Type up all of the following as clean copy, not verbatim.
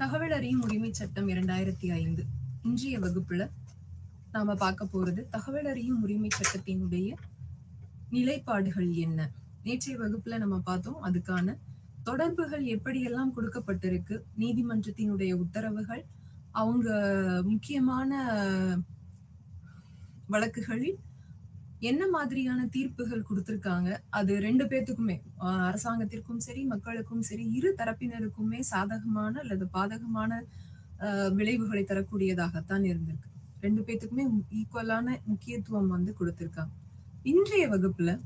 தகவல் அறியும் உரிமை சட்டம் 2005 இன்றைய வகுப்புல நாம பார்க்க போறது தகவல் அறியும் உரிமை சட்டத்தினுடைய நிலைப்பாடுகள் என்ன. நேற்றைய வகுப்புல நம்ம பார்த்தோம் அதுக்கான தொடர்புகள் எப்படியெல்லாம் கொடுக்கப்பட்டிருக்கு, நீதிமன்றத்தினுடைய உத்தரவுகள், அவங்க முக்கியமான வழக்குகளில் என்ன மாதிரியான தீர்ப்புகள் கொடுத்திருக்காங்க, அது ரெண்டு பேத்துக்குமே அரசாங்கத்திற்கும் சரி மக்களுக்கும் சரி இரு தரப்பினருக்குமே சாதகமான அல்லது பாதகமான விளைவுகளை தரக்கூடியதாகத்தான் இருந்திருக்கு. ரெண்டு பேத்துக்குமே ஈக்குவலான முக்கியத்துவம் கொடுத்திருக்காங்க. இன்றைய வகுப்புல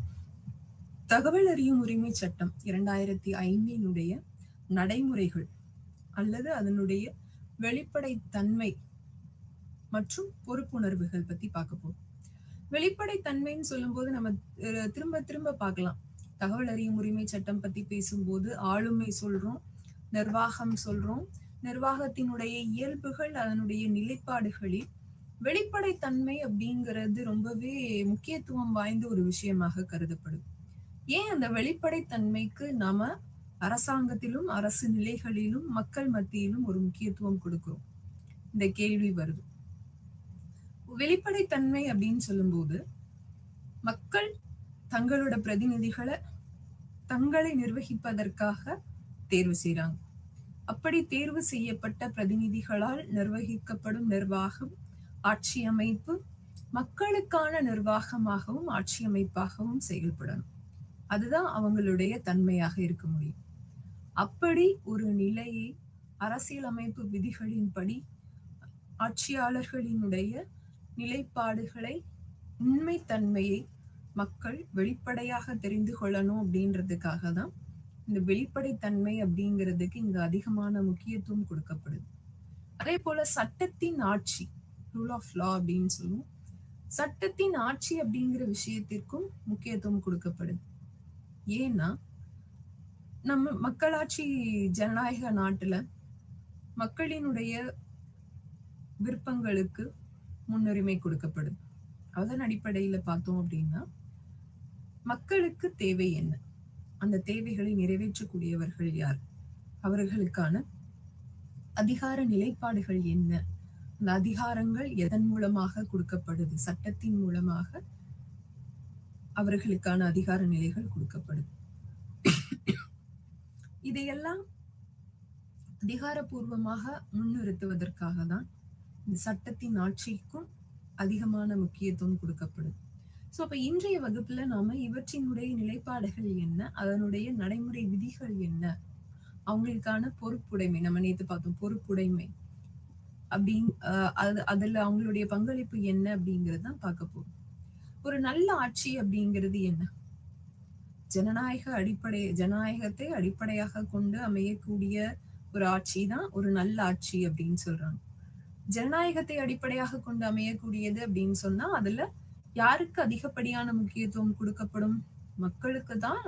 தகவல் அறியும் உரிமை சட்டம் 2005 நடைமுறைகள் அல்லது அதனுடைய வெளிப்படைத்தன்மை மற்றும் பொறுப்புணர்வுகள் பத்தி பார்க்க போறோம். வெளிப்படைத்தன்மைன்னு சொல்லும் போது நம்ம திரும்ப திரும்ப பார்க்கலாம். தகவல் அறியும் உரிமை சட்டம் பத்தி பேசும்போது ஆளுமை சொல்றோம், நிர்வாகம் சொல்றோம். நிர்வாகத்தினுடைய இயல்புகள், அதனுடைய நிலைப்பாடுகளில் வெளிப்படைத்தன்மை அப்படிங்கிறது ரொம்பவே முக்கியத்துவம் வாய்ந்த ஒரு விஷயமாக கருதப்படும். ஏன் அந்த வெளிப்படைத்தன்மைக்கு நாம அரசாங்கத்திலும் அரசு நிலைகளிலும் மக்கள் மத்தியிலும் ஒரு முக்கியத்துவம் கொடுக்கிறோம்? இந்த கேள்வி வருது. வெளிப்படைத்தன்மை அப்படின்னு சொல்லும்போது மக்கள் தங்களோட பிரதிநிதிகளை தங்களை நிர்வகிப்பதற்காக தேர்வு செய்யறாங்க. அப்படி தேர்வு செய்யப்பட்ட பிரதிநிதிகளால் நிர்வகிக்கப்படும் நிர்வாகம், ஆட்சி அமைப்பு மக்களுக்கான நிர்வாகமாகவும் ஆட்சி அமைப்பாகவும் செயல்படணும். அதுதான் அவங்களுடைய தன்மையாக இருக்க முடியும். அப்படி ஒரு நிலையை அரசியலமைப்பு விதிகளின்படி ஆட்சியாளர்களினுடைய நிலைப்பாடுகளை, உண்மைத்தன்மையை மக்கள் வெளிப்படையாக தெரிந்து கொள்ளணும் அப்படின்றதுக்காக தான் இந்த வெளிப்படைத்தன்மை அப்படிங்கிறதுக்கு இங்க அதிகமான முக்கியத்துவம் கொடுக்கப்படுது. அதே போல சட்டத்தின் ஆட்சி, ரூல் ஆஃப் லா அப்படின்னு சொல்லுவோம், சட்டத்தின் ஆட்சி அப்படிங்கிற விஷயத்திற்கும் முக்கியத்துவம் கொடுக்கப்படுது. ஏன்னா நம்ம மக்களாட்சி ஜனநாயக நாட்டுல மக்களினுடைய விருப்பங்களுக்கு முன்னுரிமை கொடுக்கப்படுது. அதன் அடிப்படையில பார்த்தோம் அப்படின்னா மக்களுக்கு தேவை என்ன, அந்த தேவைகளை நிறைவேற்றக்கூடியவர்கள் யார், அவர்களுக்கான அதிகார நிலைப்பாடுகள் என்ன, அந்த அதிகாரங்கள் எதன் மூலமாக கொடுக்கப்படுது, சட்டத்தின் மூலமாக அவர்களுக்கான அதிகார நிலைகள் கொடுக்கப்படுது. இதையெல்லாம் அதிகாரப்பூர்வமாக முன்னிறுத்துவதற்காக தான் இந்த சட்டத்தின் ஆட்சிக்கும் அதிகமான முக்கியத்துவம் கொடுக்கப்படுது. ஸோ அப்ப இன்றைய வகுப்புல நாம இவற்றினுடைய நிலைப்பாடுகள் என்ன, அதனுடைய நடைமுறை விதிகள் என்ன, அவங்களுக்கான பொறுப்புடைமை, நம்ம நேத்து பார்த்தோம் பொறுப்புடைமை அதுல அவங்களுடைய பங்களிப்பு என்ன அப்படிங்கறதான் பார்க்க போறோம். ஒரு நல்ல ஆட்சி அப்படிங்கிறது என்ன? ஜனநாயகத்தை அடிப்படையாக கொண்டு அமையக்கூடிய ஒரு ஆட்சி தான் ஒரு நல்ல ஆட்சி அப்படின்னு சொல்றாங்க. ஜனநாயகத்தை அடிப்படையாக கொண்டு அமையக்கூடியது அப்படின்னு சொன்னா அதுல யாருக்கு அதிகப்படியான முக்கியத்துவம் கொடுக்கப்படும்? மக்களுக்கு தான்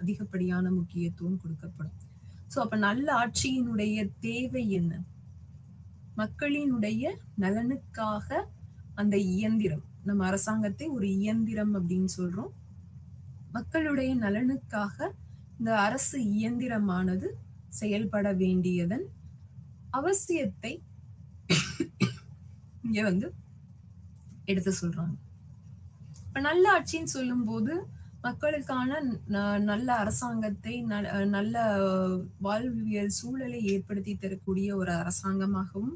அதிகப்படியான முக்கியத்துவம் கொடுக்கப்படும். சோ அப்ப நல்ல ஆட்சியினுடைய தேவை என்ன? மக்களினுடைய நலனுக்காக அந்த இயந்திரம், நம்ம அரசாங்கத்தை ஒரு இயந்திரம் அப்படின்னு சொல்றோம். மக்களுடைய நலனுக்காக இந்த அரசு இயந்திரமானது செயல்பட வேண்டியதன் அவசியத்தை இங்க எடுத்து சொல்றாங்க. இப்ப நல்ல ஆட்சின்னு சொல்லும் போது மக்களுக்கான நல்ல அரசாங்கத்தை, நல்ல வாழ்வியல் சூழலை ஏற்படுத்தி தரக்கூடிய ஒரு அரசாங்கமாகவும்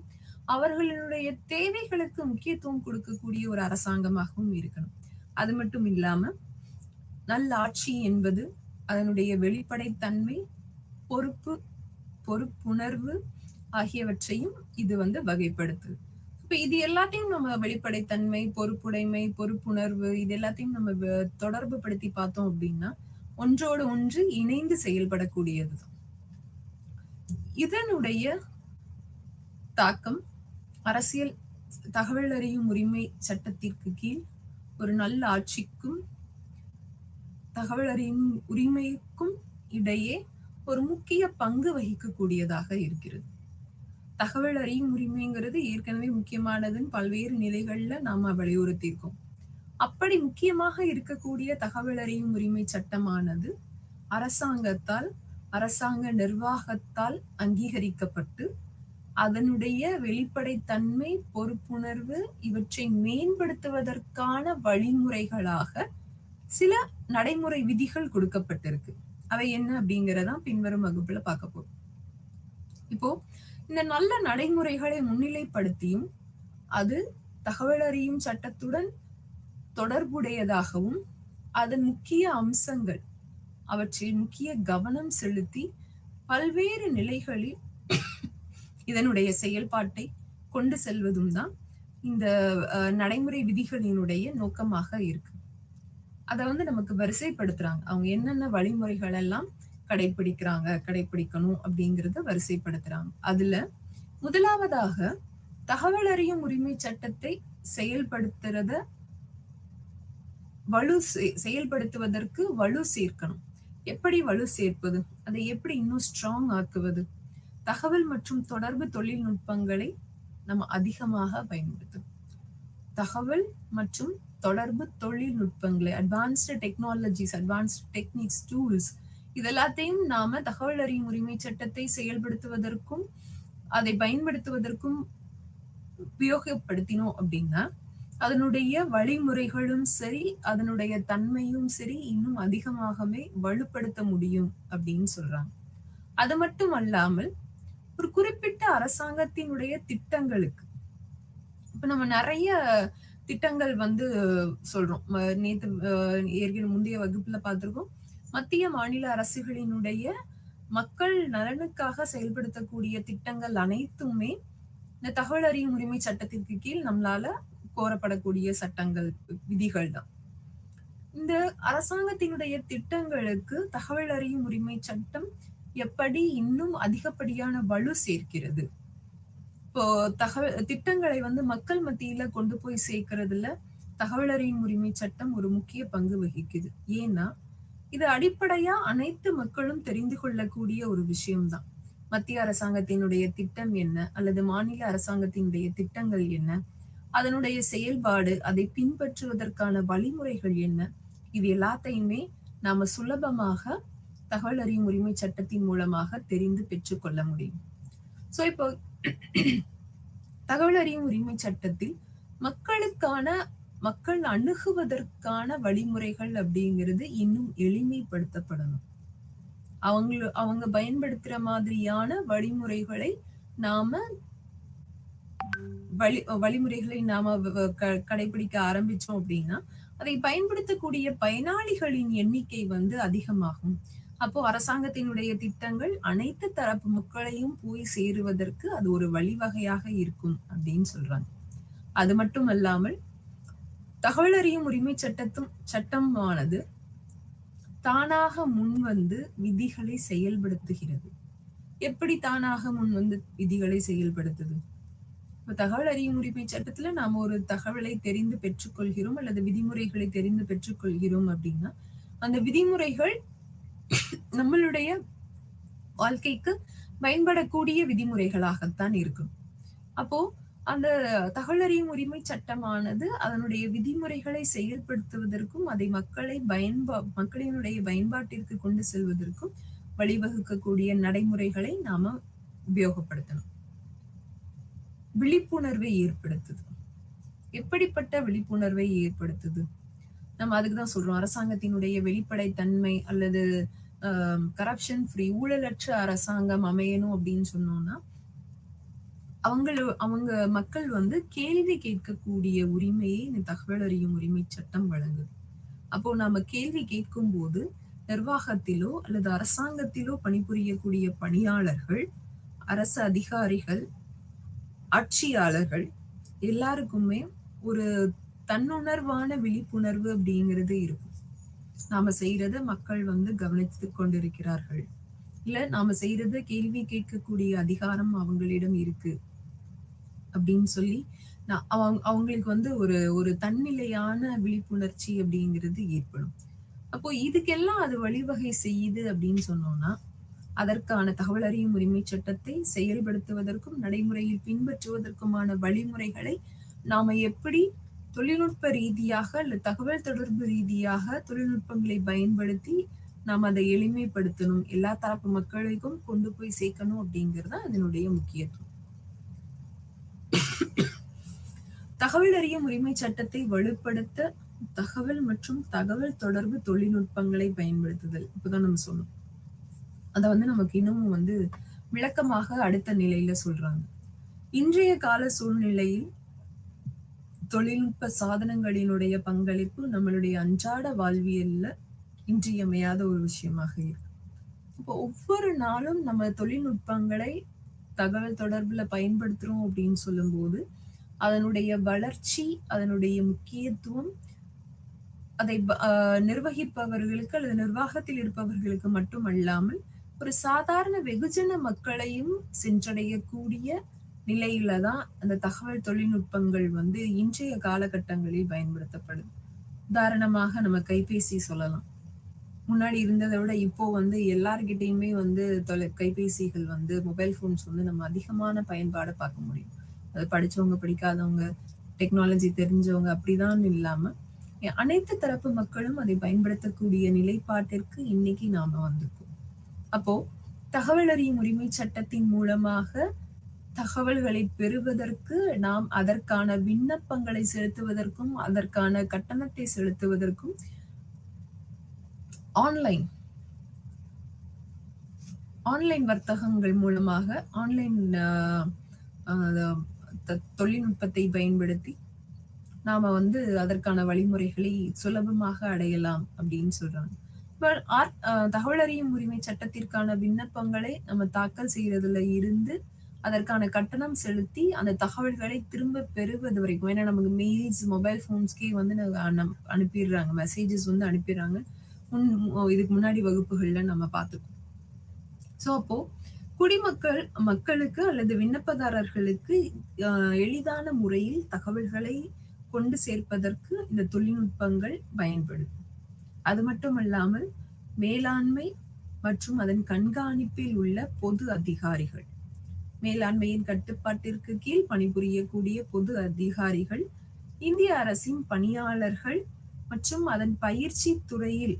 அவர்களுடைய தேவைகளுக்கு முக்கியத்துவம் கொடுக்கக்கூடிய ஒரு அரசாங்கமாகவும் இருக்கணும். அது மட்டும் இல்லாம நல்ல ஆட்சி என்பது அதனுடைய வெளிப்படைத்தன்மை, பொறுப்புணர்வு ஆகியவற்றையும் இது வகைப்படுத்துது. இப்ப இது எல்லாத்தையும் நம்ம வெளிப்படைத்தன்மை, பொறுப்புடைமை, பொறுப்புணர்வு இது எல்லாத்தையும் நம்ம தொடர்பு படுத்தி பார்த்தோம் அப்படின்னா ஒன்றோடு ஒன்று இணைந்து செயல்படக்கூடியதுதான். இதனுடைய தாக்கம் அரசியல் தகவல் அறியும் உரிமை சட்டத்திற்கு கீழ் ஒரு நல்ல ஆட்சிக்கும் தகவல் அறியும் உரிமைக்கும் இடையே ஒரு முக்கிய பங்கு வகிக்கக்கூடியதாக இருக்கிறது. தகவல் அறியும் உரிமைங்கிறது ஏற்கனவே முக்கியமானதுன்னு பல்வேறு நிலைகள்ல நாம வலியுறுத்தியிருக்கோம். அப்படி முக்கியமாக இருக்கக்கூடிய தகவல் அறியும் உரிமை சட்டமானது அரசாங்கத்தால் அரசாங்க நிர்வாகத்தால் அங்கீகரிக்கப்பட்டு அதனுடைய வெளிப்படைத்தன்மை, பொறுப்புணர்வு இவற்றை மேம்படுத்துவதற்கான வழிமுறைகளாக சில நடைமுறை விதிகள் கொடுக்கப்பட்டிருக்கு. அவை என்ன அப்படிங்கிறதா பின்வரும் வகுப்புல பார்க்க போறோம். இப்போ இந்த நல்ல நடைமுறைகளை முன்னிலைப்படுத்தியும் அது தகவல் அறியும் சட்டத்துடன் தொடர்புடையதாகவும் அதன் முக்கிய அம்சங்கள் அவற்றில் முக்கிய கவனம் செலுத்தி பல்வேறு நிலைகளில் இதனுடைய செயல்பாட்டை கொண்டு செல்வதும் தான் இந்த நடைமுறை விதிகளினுடைய நோக்கமாக இருக்கு. அதை நமக்கு வரிசைப்படுத்துறாங்க. அவங்க என்னென்ன வழிமுறைகள் எல்லாம் கடைபிடிக்கணும் அப்படிங்கறத வரிசைப்படுத்துறாங்க. அதுல முதலாவதாக தகவல் அறியும் உரிமை சட்டத்தை செயல்படுத்துவதற்கு வலு சேர்க்கணும். எப்படி வலு சேர்ப்பது, அதை எப்படி இன்னும் ஸ்ட்ராங் ஆக்குவது, தகவல் மற்றும் தொடர்பு தொழில்நுட்பங்களை நம்ம அதிகமாக பயன்படுத்தணும். தகவல் மற்றும் தொடர்பு தொழில்நுட்பங்களை, advanced technologies, advanced techniques, tools, இதெல்லாத்தையும் நாம தகவல் அறியும் உரிமை சட்டத்தை செயல்படுத்துவதற்கும் அதை பயன்படுத்துவதற்கும் உபயோகப்படுத்தினோம் அப்படின்னா அதனுடைய வழிமுறைகளும் சரி, அதனுடைய தன்மையும் சரி இன்னும் அதிகமாகவே வலுப்படுத்த முடியும் அப்படின்னு சொல்றாங்க. அது மட்டும் அல்லாமல் ஒரு குறிப்பிட்ட அரசாங்கத்தினுடைய திட்டங்களுக்கு இப்ப நம்ம நிறைய திட்டங்கள் சொல்றோம். நேத்து ஏற்கனவே முந்தைய வகுப்புல பார்த்திருக்கோம். மத்திய மாநில அரசுகளினுடைய மக்கள் நலனுக்காக செயல்படுத்தக்கூடிய திட்டங்கள் அனைத்துமே இந்த தகவல் அறியும் உரிமை சட்டத்திற்கு கீழ் நம்மளால கோரப்படக்கூடிய சட்டங்கள், விதிகள் தான். இந்த அரசாங்கத்தினுடைய திட்டங்களுக்கு தகவல் அறியும் உரிமை சட்டம் எப்படி இன்னும் அதிகப்படியான வலு சேர்க்கிறது? இப்போ திட்டங்களை மக்கள் மத்தியில கொண்டு போய் சேர்க்கறதுல தகவல் அறியும் உரிமை சட்டம் ஒரு முக்கிய பங்கு வகிக்குது. ஏன்னா இது அடிப்படையா அனைத்து மக்களும் தெரிந்து கொள்ளக்கூடிய ஒரு விஷயம்தான். மத்திய அரசாங்கத்தினுடைய திட்டம் என்ன, அல்லது மாநில அரசாங்கத்தினுடைய திட்டங்கள் என்ன, அதனுடைய செயல்பாடு, அதை பின்பற்றுவதற்கான வழிமுறைகள் என்ன, இது எல்லாத்தையுமே நாம சுலபமாக தகவல் அறியும் உரிமை சட்டத்தின் மூலமாக தெரிந்து பெற்றுக்கொள்ள முடியும். சோ இப்போ தகவல் அறியும் உரிமை சட்டத்தில் மக்கள் அணுகுவதற்கான வழிமுறைகள் அப்படிங்கிறது இன்னும் எளிமைப்படுத்தப்படணும். அவங்க பயன்படுத்துற மாதிரியான வழிமுறைகளை நாம கடைபிடிக்க ஆரம்பிச்சோம் அப்படின்னா அதை பயன்படுத்தக்கூடிய பயனாளிகளின் எண்ணிக்கை அதிகமாகும். அப்போ அரசாங்கத்தினுடைய திட்டங்கள் அனைத்து தரப்பு மக்களையும் போய் சேருவதற்கு அது ஒரு வழிவகையாக இருக்கும் அப்படின்னு சொல்றாங்க. அது மட்டும் அல்லாமல் தகவல் அறியும் உரிமை சட்டமானது தானாக முன்வந்து விதிகளை செயல்படுத்துகிறது. எப்படி தானாக முன்வந்து விதிகளை செயல்படுத்துது? இப்ப தகவல் அறியும் உரிமை சட்டத்துல நாம ஒரு தகவலை தெரிந்து பெற்றுக்கொள்கிறோம் அல்லது விதிமுறைகளை தெரிந்து பெற்றுக்கொள்கிறோம் அப்படின்னா அந்த விதிமுறைகள் நம்மளுடைய வாழ்க்கைக்கு பயன்படக்கூடிய விதிமுறைகளாகத்தான் இருக்கும். அப்போ அந்த தகவல் அறியும் உரிமை சட்டமானது அதனுடைய விதிமுறைகளை செயல்படுத்துவதற்கும் அதை மக்களினுடைய பயன்பாட்டிற்கு கொண்டு செல்வதற்கும் வழிவகுக்கக்கூடிய நடைமுறைகளை நாம உபயோகப்படுத்தணும். விழிப்புணர்வை ஏற்படுத்துது. எப்படிப்பட்ட விழிப்புணர்வை ஏற்படுத்துது? நம்ம அதுக்குதான் சொல்றோம், அரசாங்கத்தினுடைய வெளிப்படைத்தன்மை அல்லது கரப்ஷன் ஃப்ரீ, ஊழலற்ற அரசாங்கம் அமையணும் அப்படின்னு சொன்னோம்னா அவங்க மக்கள் கேள்வி கேட்கக்கூடிய உரிமையை இந்த தகவல் அறியும் உரிமை சட்டம் வழங்குது. அப்போ நாம கேள்வி கேட்கும் போது நிர்வாகத்திலோ அல்லது அரசாங்கத்திலோ பணிபுரியக்கூடிய பணியாளர்கள், அரசு அதிகாரிகள், ஆட்சியாளர்கள் எல்லாருக்குமே ஒரு தன்னுணர்வான விழிப்புணர்வு அப்படிங்கிறது இருக்கும். நாம செய்யறத மக்கள் கவனித்து கொண்டிருக்கிறார்கள், இல்ல நாம செய்யறத கேள்வி கேட்கக்கூடிய அதிகாரம் அவங்களிடம் இருக்கு அப்படின்னு சொல்லி அவங்களுக்கு ஒரு தன்னிலையான விழிப்புணர்ச்சி அப்படிங்கிறது ஏற்படும். அப்போ இதுக்கெல்லாம் அது வழிவகை செய்யுது அப்படின்னு சொன்னோம்னா அதற்கான தகவல் அறியும் உரிமை சட்டத்தை செயல்படுத்துவதற்கும் நடைமுறையில் பின்பற்றுவதற்குமான வழிமுறைகளை நாம எப்படி தொழில்நுட்ப ரீதியாக அல்லது தகவல் தொடர்பு ரீதியாக தொழில்நுட்பங்களை பயன்படுத்தி நாம் அதை எளிமைப்படுத்தணும், எல்லா தரப்பு மக்களுக்கும் கொண்டு போய் சேர்க்கணும் அப்படிங்கிறது அதனுடைய முக்கியத்துவம். தகவல் அறியும் உரிமை சட்டத்தை வலுப்படுத்த தகவல் மற்றும் தகவல் தொடர்பு தொழில்நுட்பங்களை பயன்படுத்துதல். இப்பதான் நம்ம சொன்னோம். அத நமக்கு இன்னமும் விளக்கமாக அடுத்த நிலையில சொல்றாங்க. இன்றைய கால சூழ்நிலையில் தொழில்நுட்ப சாதனங்களினுடைய பங்களிப்பு நம்மளுடைய அன்றாட வாழ்வியல்ல இன்றியமையாத ஒரு விஷயமாக இருக்கு. இப்போ ஒவ்வொரு நாளும் நம்ம தொழில்நுட்பங்களை தகவல் தொடர்புல பயன்படுத்துறோம் அப்படின்னு சொல்லும்போது அதனுடைய வளர்ச்சி, அதனுடைய முக்கியத்துவம், அதை நிர்வகிப்பவர்களுக்கு அல்லது நிர்வாகத்தில் இருப்பவர்களுக்கு மட்டுமல்லாமல் ஒரு சாதாரண வெகுஜன மக்களையும் சென்றடையக்கூடிய நிலையில தான் அந்த தகவல் தொழில்நுட்பங்கள் இன்றைய காலகட்டங்களில் பயன்படுத்தப்படுது. உதாரணமாக நம்ம கைபேசி சொல்லலாம். முன்னாடி இருந்ததை விட இப்போ எல்லார்கிட்டயுமே கைபேசிகள் மொபைல் போன்ஸ் நம்ம அதிகமான பயன்பாடை பார்க்க முடியும். அது படிச்சவங்க, படிக்காதவங்க, டெக்னாலஜி தெரிஞ்சவங்க அப்படிதான் இல்லாம அனைத்து தரப்பு மக்களும் அதை பயன்படுத்தக்கூடிய நிலைப்பாட்டிற்கு இன்னைக்கு நாம வந்திருக்கோம். அப்போ தகவல் அறியும் உரிமை சட்டத்தின் மூலமாக தகவல்களை பெறுவதற்கு நாம் அதற்கான விண்ணப்பங்களை செலுத்துவதற்கும் அதற்கான கட்டணத்தை செலுத்துவதற்கும் ஆன்லைன் வர்த்தகங்கள் மூலமாக ஆன்லைன் தொழில்நுட்பத்தை பயன்படுத்தி நாம அதற்கான வழிமுறைகளை சுலபமாக அடையலாம் அப்படின்னு சொல்றாங்க. தகவல் அறியும் உரிமை சட்டத்திற்கான விண்ணப்பங்களை நம்ம தாக்கல் செய்யறதுல இருந்து அதற்கான கட்டணம் செலுத்தி அந்த தகவல்களை திரும்ப பெறுவது வரைக்கும், ஏன்னா நமக்கு மெயில்ஸ், மொபைல் போன்ஸ்க்கே அனுப்பிடுறாங்க, மெசேஜஸ் அனுப்பிடுறாங்க. இதுக்கு முன்னாடி வகுப்புகள்ல நம்ம பார்த்துக்கோம். சோ அப்போ மக்களுக்கு அல்லது விண்ணப்பதாரர்களுக்கு எளிதான முறையில் தகவல்களை கொண்டு சேர்ப்பதற்கு இந்த தொழில்நுட்பங்கள் பயன்படும். அது மட்டுமல்லாமல் மேலாண்மை மற்றும் அதன் கண்காணிப்பில் உள்ள பொது அதிகாரிகள், மேலாண்மையின் கட்டுப்பாட்டிற்கு கீழ் பணிபுரியக்கூடிய பொது அதிகாரிகள், இந்திய அரசின் பணியாளர்கள் மற்றும் அதன் பயிற்சி துறையில்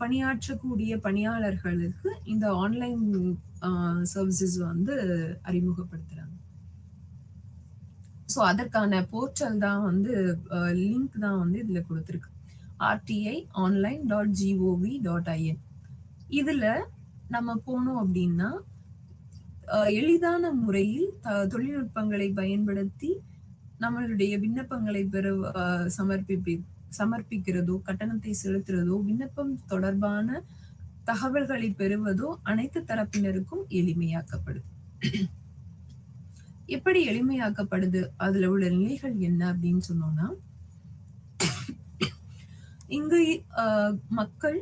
பணியாற்றக்கூடிய பணியாளர்களுக்கு இந்த ஆன்லைன் சர்வீசஸ் அறிமுகப்படுத்துறாங்க. ஸோ அதற்கான போர்ட்டல் தான் லிங்க் தான் இதுல கொடுத்துருக்கு. rti.online.gov.in. இதுல நம்ம போனோம் அப்படின்னா எளிதான முறையில் தொழில்நுட்பங்களை பயன்படுத்தி நம்மளுடைய விண்ணப்பங்களை சமர்ப்பிக்கிறதோ, கட்டணத்தை செலுத்துறதோ, விண்ணப்பம் தொடர்பான தகவல்களை பெறுவதோ அனைத்து தரப்பினருக்கும் எளிமையாக்கப்படுது. எப்படி எளிமையாக்கப்படுது, அதுல உள்ள நிலைகள் என்ன அப்படின்னு சொன்னோம்னா, இங்கு மக்கள்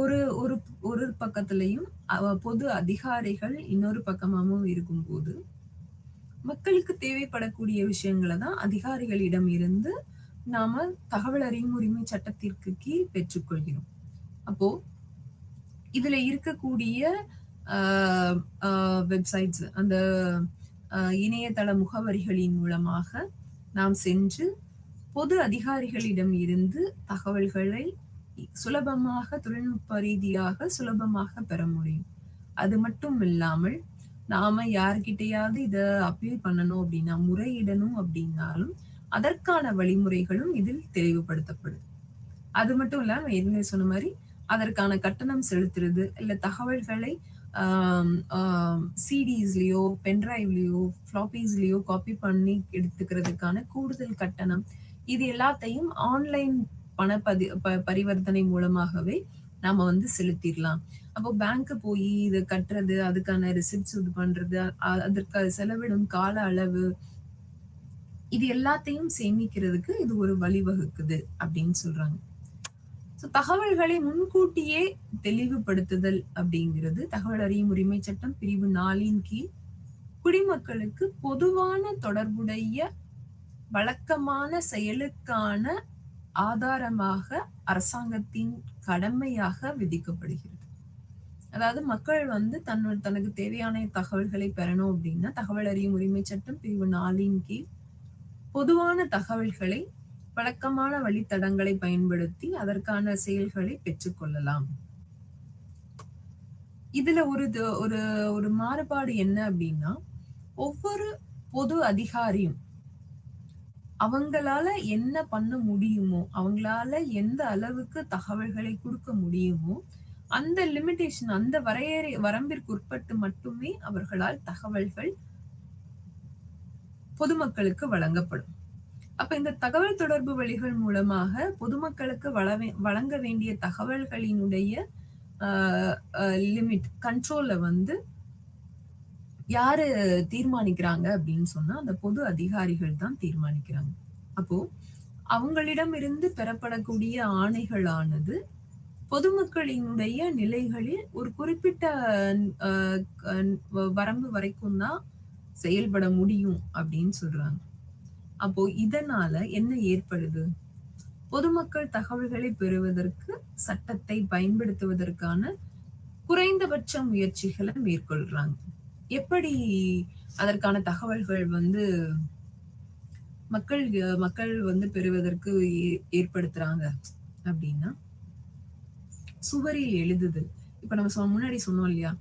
ஒரு ஒரு ஒரு பக்கத்திலையும் பொது அதிகாரிகள் இன்னொரு பக்கமாகவும் இருக்கும்போது மக்களுக்கு தேவைப்படக்கூடிய விஷயங்களை தான் அதிகாரிகளிடம் இருந்து நாம தகவல் அறியும் உரிமை சட்டத்திற்கு கீழ் பெற்றுக்கொள்கிறோம். அப்போ இதுல இருக்கக்கூடிய வெப்சைட்ஸ், அந்த இணையதள முகவரிகளின் மூலமாக நாம் சென்று பொது அதிகாரிகளிடம் இருந்து தகவல்களை சுலபமாக, தொழில்நுட்ப ரீதியாக சுலபமாக பெற முடியும். அது மட்டும் இல்லாமல் நாம யார்கிட்டயாவது இத அப்பீல் பண்ணணும் அப்படின்னா, முறையிடணும் அப்படின்னாலும் அதற்கான வழிமுறைகளும் இதில் தெளிவுபடுத்தப்படுது. அது மட்டும் இல்லாம ஏற்கனவே சொன்ன மாதிரி அதற்கான கட்டணம் செலுத்துறது, இல்ல தகவல்களை சிடிஸ்லயோ, பென்டிரைவ்லயோ, ஃபிளாப்பீஸ்லயோ காப்பி பண்ணி எடுத்துக்கிறதுக்கான கூடுதல் கட்டணம், இது எல்லாத்தையும் ஆன்லைன் பரிவர்த்தனை மூலமாகவே நாம செலுத்திடலாம். அப்போ பேங்க் போய் இது கட்டுறது, அதுக்கான ரிசிப்ட்ஸ் இது பண்றது, அதற்கு செலவிடும் கால அளவு, இது எல்லாத்தையும் சேமிக்கிறதுக்கு இது ஒரு வழிவகுக்குது அப்படின்னு சொல்றாங்க. தகவல்களை முன்கூட்டியே தெளிவுபடுத்துதல் அப்படிங்கிறது தகவல் அறியும் உரிமை சட்டம் பிரிவு 4 கீழ் குடிமக்களுக்கு பொதுவான தொடர்புடைய வழக்கமான செயலுக்கான ஆதாரமாக அரசாங்கத்தின் கடமையாக விதிக்கப்படுகிறது. அதாவது மக்கள் தனக்கு தேவையான தகவல்களை பெறணும் அப்படின்னா தகவல் அறியும் உரிமை சட்டம் பிரிவு 4 கீழ் பொதுவான தகவல்களை வழக்கமான வழித்தடங்களை பயன்படுத்தி அதற்கான செயல்களை பெற்றுக்கொள்ளலாம். இதுல ஒரு ஒரு மாறுபாடு என்ன அப்படின்னா, ஒவ்வொரு பொது அதிகாரியும் அவங்களால என்ன பண்ண முடியுமோ, அவங்களால எந்த அளவுக்கு தகவல்களை குடுக்க முடியுமோ, அந்த லிமிட்டேஷன் அந்த வரம்பிற்கு உட்பட்டு மட்டுமே அவர்களால் தகவல்கள் பொதுமக்களுக்கு வழங்கப்படும். அப்ப இந்த தகவல் தொடர்பு வழிகள் மூலமாக பொதுமக்களுக்கு வழங்க வேண்டிய தகவல்களினுடைய லிமிட் கண்ட்ரோல்ல வந்து யாரு தீர்மானிக்கிறாங்க அப்படின்னு சொன்னா அந்த பொது அதிகாரிகள் தான் தீர்மானிக்கிறாங்க. அப்போ அவங்களிடமிருந்து பெறப்படக்கூடிய ஆணைகளானது பொதுமக்களினுடைய நிலைகளில் ஒரு குறிப்பிட்ட வரம்பு வரைக்கும் தான் செயல்பட முடியும் அப்படின்னு சொல்றாங்க. அப்போ இதனால என்ன ஏற்படுது? பொதுமக்கள் தகவல்களை பெறுவதற்கு சட்டத்தை பயன்படுத்துவதற்கான குறைந்தபட்ச முயற்சிகளை மேற்கொள்றாங்க. எப்படி அதற்கான தகவல்கள் வந்து மக்கள் மக்கள் வந்து பெறுவதற்கு ஏற்படுத்துறாங்க அப்படின்னா, சுவரில் எழுதுதல். இப்ப நம்ம முன்னாடி சொன்னோம் இல்லையா,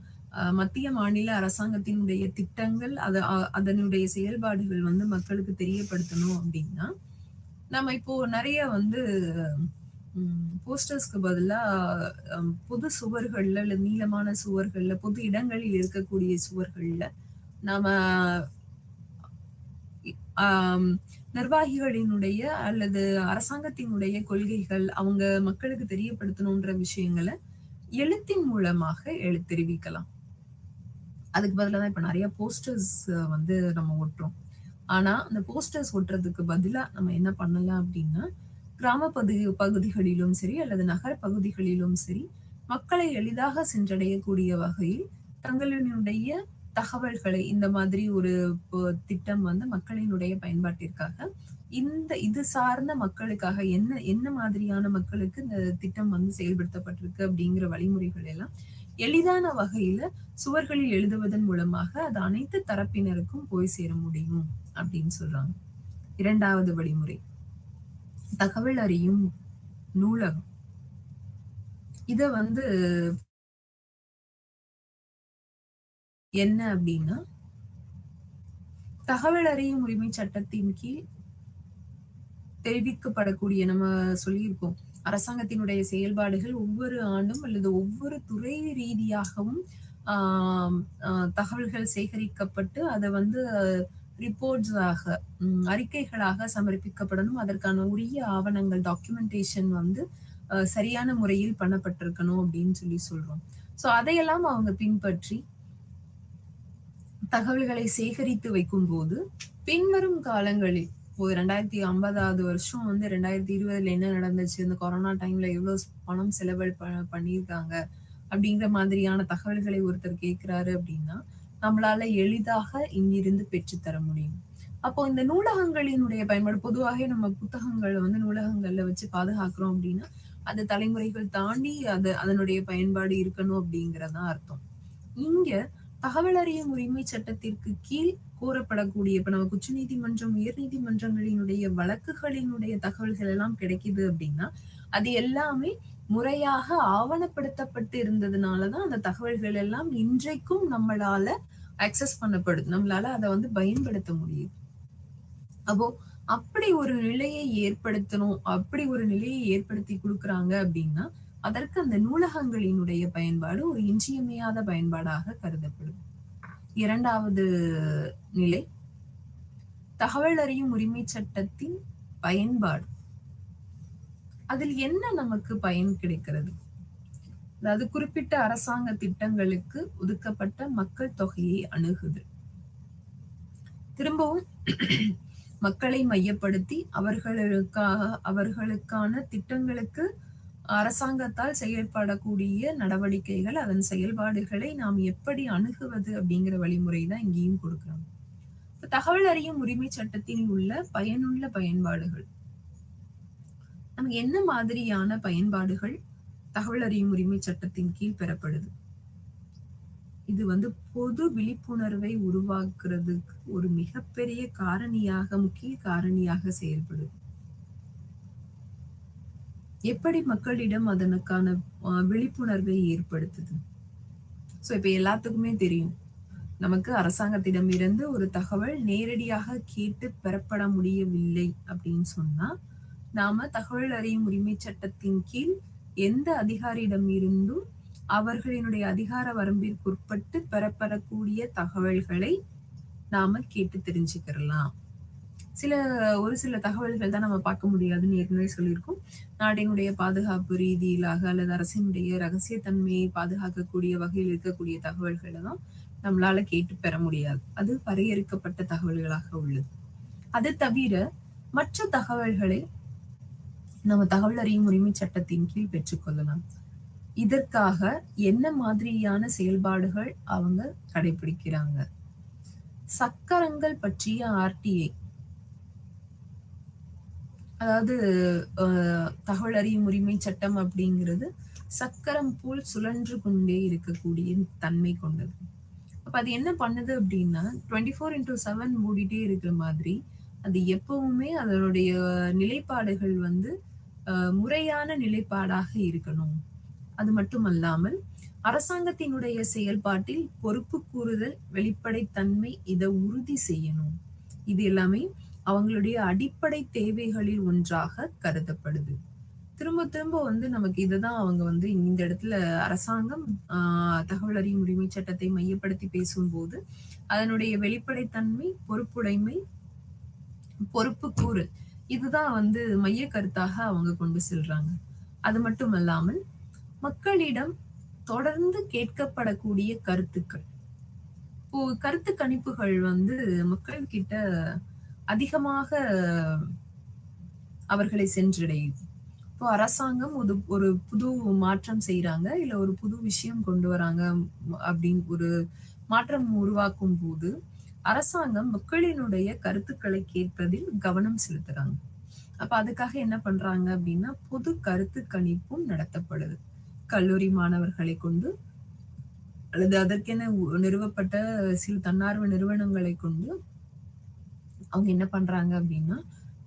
மத்திய மாநில அரசாங்கத்தினுடைய திட்டங்கள் அதனுடைய செயல்பாடுகள் வந்து மக்களுக்கு தெரியப்படுத்தணும் அப்படின்னா, நம்ம இப்போ நிறைய வந்து போஸ்டர்ஸ்க்கு பதிலா பொது சுவர்கள்ல இல்ல நீளமான சுவர்கள்ல பொது இடங்களில் இருக்கக்கூடிய சுவர்கள்ல நாம நிர்வாகிகளினுடைய அல்லது அரசாங்கத்தினுடைய கொள்கைகள் அவங்க மக்களுக்கு தெரியப்படுத்தணும்ன்ற விஷயங்களை எழுத்தின் மூலமாக தெரிவிக்கலாம். அதுக்கு பதிலா தான் இப்ப நிறைய போஸ்டர்ஸ் வந்து நம்ம ஒட்டுறோம். ஆனா அந்த போஸ்டர்ஸ் ஒட்டுறதுக்கு பதிலா நம்ம என்ன பண்ணலாம் அப்படின்னா, கிராம பகுதிகளிலும் சரி அல்லது நகர பகுதிகளிலும் சரி மக்களை எளிதாக சென்றடையக்கூடிய வகையில் தங்களினுடைய தகவல்களை இந்த மாதிரி ஒரு திட்டம் வந்து மக்களினுடைய பயன்பாட்டிற்காக இது சார்ந்த மக்களுக்காக என்ன மாதிரியான மக்களுக்கு இந்த திட்டம் வந்து செயல்படுத்தப்பட்டிருக்கு அப்படிங்கிற வழிமுறைகள் எல்லாம் எளிதான வகையில சுவர்களில் எழுதுவதன் மூலமாக அது அனைத்து தரப்பினருக்கும் போய் சேர முடியும் அப்படின்னு சொல்றாங்க. இரண்டாவது வழிமுறை தகவல் அறியும் நூலகம். இத வந்து என்ன அப்படின்னா, தகவல் அறியும் உரிமை சட்டத்தின் கீழ் தெரிவிக்கப்படக்கூடிய நம்ம சொல்லியிருக்கோம், அரசாங்கத்தினுடைய செயல்பாடுகள் ஒவ்வொரு ஆண்டும் அல்லது ஒவ்வொரு துறை ரீதியாகவும் தகவல்கள் சேகரிக்கப்பட்டு அதை வந்து ரிப்போர்ட்ஸாக அறிக்கைகளாக சமர்ப்பிக்கப்படணும். அதற்கான உரிய ஆவணங்கள் டாக்குமெண்டேஷன் வந்து சரியான முறையில் பண்ணப்பட்டிருக்கணும் அப்படின்னு சொல்லி சொல்றோம். சோ அதையெல்லாம் அவங்க பின்பற்றி தகவல்களை சேகரித்து வைக்கும் போது பின்வரும் காலங்களில் 2050வது வருஷம் வந்து 2020ல என்ன நடந்துச்சு, இந்த கொரோனா டைம்ல எவ்வளவு பணம் செலவு பண்ணியிருக்காங்க அப்படிங்கிற மாதிரியான தகவல்களை ஒருத்தர் கேட்கிறாரு அப்படின்னா நம்மளால எளிதாக இங்கிருந்து பெற்றுத்தர முடியும். அப்போ இந்த நூலகங்களினுடைய பயன்பாடு, பொதுவாக நம்ம புத்தகங்களை வந்து நூலகங்கள்ல வச்சு பாதுகாக்கிறோம் அப்படின்னா அது தலைமுறைகள் தாண்டி அதனுடைய பயன்பாடு இருக்கணும் அப்படிங்கறதான் அர்த்தம். இங்க தகவல் அறியும் உரிமை சட்டத்திற்கு கீழ் கூறப்படக்கூடிய இப்ப நமக்கு உச்ச நீதிமன்றம் உயர் நீதிமன்றங்களினுடைய வழக்குகளினுடைய தகவல்கள் எல்லாம் கிடைக்குது அப்படின்னா அது எல்லாமே முறையாக ஆவணப்படுத்தப்பட்டு இருந்ததுனாலதான் அந்த தகவல்கள் எல்லாம் இன்றைக்கும் நம்மளால அக்சஸ் பண்ணப்படுது, நம்மளால அதை வந்து பயன்படுத்த முடியுது. அப்போ அப்படி ஒரு நிலையை ஏற்படுத்தணும், அப்படி ஒரு நிலையை ஏற்படுத்தி கொடுக்குறாங்க அப்படின்னா அதற்கு அந்த நூலகங்களினுடைய பயன்பாடு ஒரு இன்றியமையாத பயன்பாடாக கருதப்படும். இரண்டாவது நிலை தகவல் அறியும் உரிமை சட்டத்தின் பயன்பாடு. அதில் என்ன நமக்கு பயன் கிடைக்கிறது? அதாவது குறிப்பிட்ட அரசாங்க திட்டங்களுக்கு ஒதுக்கப்பட்ட மக்கள் தொகையை அணுகுது. திரும்பவும் மக்களை மையப்படுத்தி அவர்களுக்கான திட்டங்களுக்கு அரசாங்கத்தால் செயல்படக்கூடிய நடவடிக்கைகள், அதன் செயல்பாடுகளை நாம் எப்படி அணுகுவது அப்படிங்கிற வழிமுறை தான் இங்கேயும் கொடுக்குறாங்க. தகவல் அறியும் உரிமை சட்டத்தில் உள்ள பயனுள்ள பயன்பாடுகள், நமக்கு என்ன மாதிரியான பயன்பாடுகள் தகவல் அறியும் உரிமை சட்டத்தின் கீழ் பெறப்படுது? இது வந்து பொது விழிப்புணர்வை உருவாக்குறதுக்கு ஒரு மிகப்பெரிய காரணியாக, முக்கிய காரணியாக செயல்படுது. எப்படி மக்களிடம் அதனுக்கான விழிப்புணர்வை ஏற்படுத்துது? ஸோ இப்ப எல்லாத்துக்குமே தெரியும். நமக்கு அரசாங்கத்திடம் இருந்து ஒரு தகவல் நேரடியாக கேட்டு பெறப்பட முடியவில்லை அப்படின்னு சொன்னா, நாம தகவல் அறியும் உரிமை சட்டத்தின் கீழ் எந்த அதிகாரியிடம் இருந்தும் அவர்களினுடைய அதிகார வரம்பிற்குட்பட்டு பெறப்படக்கூடிய தகவல்களை நாம கேட்டு தெரிஞ்சுக்கிறலாம். ஒரு சில தகவல்கள் தான் நம்ம பார்க்க முடியாதுன்னு ஏற்கனவே சொல்லியிருக்கோம். நாட்டினுடைய பாதுகாப்பு ரீதியிலாக அல்லது அரசினுடைய ரகசியத்தன்மையை பாதுகாக்கக்கூடிய வகையில் இருக்கக்கூடிய தகவல்கள தான் நம்மளால கேட்டு பெற முடியாது. அது வரையறுக்கப்பட்ட தகவல்களாக உள்ளது. அது தவிர மற்ற தகவல்களை நம்ம தகவல் அறியும் உரிமை சட்டத்தின் கீழ் பெற்றுக்கொள்ளலாம். இதற்காக என்ன மாதிரியான செயல்பாடுகள் அவங்க கடைபிடிக்கிறாங்க? சக்கரங்கள் பற்றிய ஆர்டிஐ, அதாவது தகவல் அறியும் உரிமை சட்டம் அப்படிங்கிறது சக்கரம் போல் சுழன்று கொண்டே இருக்கக்கூடிய தன்மை கொண்டது. அப்ப அது என்ன பண்ணுது அப்படின்னா 24/7 மூடிட்டே இருக்கிற மாதிரி அது எப்பவுமே அதனுடைய நிலைப்பாடுகள் வந்து முறையான நிலைப்பாடாக இருக்கணும். அது மட்டுமல்லாமல் அரசாங்கத்தினுடைய செயல்பாட்டில் பொறுப்பு கூறுதல், வெளிப்படைத்தன்மை இதை உறுதி செய்யணும். இது எல்லாமே அவங்களுடைய அடிப்படை தேவைகளில் ஒன்றாக கருதப்படுது. திரும்ப திரும்ப வந்து நமக்கு இதுதான் அவங்க வந்து இந்த இடத்துல அரசாங்கம் தகவல் அறியும் உரிமை சட்டத்தை மையப்படுத்தி பேசும்போது அதனுடைய வெளிப்படைத்தன்மை, பொறுப்புடைமை, பொறுப்பு கூறல் இதுதான் வந்து மைய கருத்தாக அவங்க கொண்டு செல்றாங்க. அது மட்டுமல்லாமல் மக்களிடம் தொடர்ந்து கேட்கப்படக்கூடிய கருத்துக்கள், இப்போ கருத்து கணிப்புகள் வந்து மக்கள் கிட்ட அதிகமாக அவர்களை சென்றடையுது. இப்போ அரசாங்கம் ஒரு புது மாற்றம் செய்யறாங்க, இல்ல ஒரு புது விஷயம் கொண்டு வராங்க அப்படின்னு ஒரு மாற்றம் உருவாக்கும் போது அரசாங்கம் மக்களினுடைய கருத்துக்களை கேட்பதில் கவனம் செலுத்துறாங்க. அப்ப அதுக்காக என்ன பண்றாங்க அப்படின்னா பொது கருத்து கணிப்பும் நடத்தப்படுது. கல்லூரி மாணவர்களை கொண்டு அல்லது அதற்கென நிறுவப்பட்ட சில தன்னார்வ நிறுவனங்களை கொண்டு அவங்க என்ன பண்றாங்க அப்படின்னா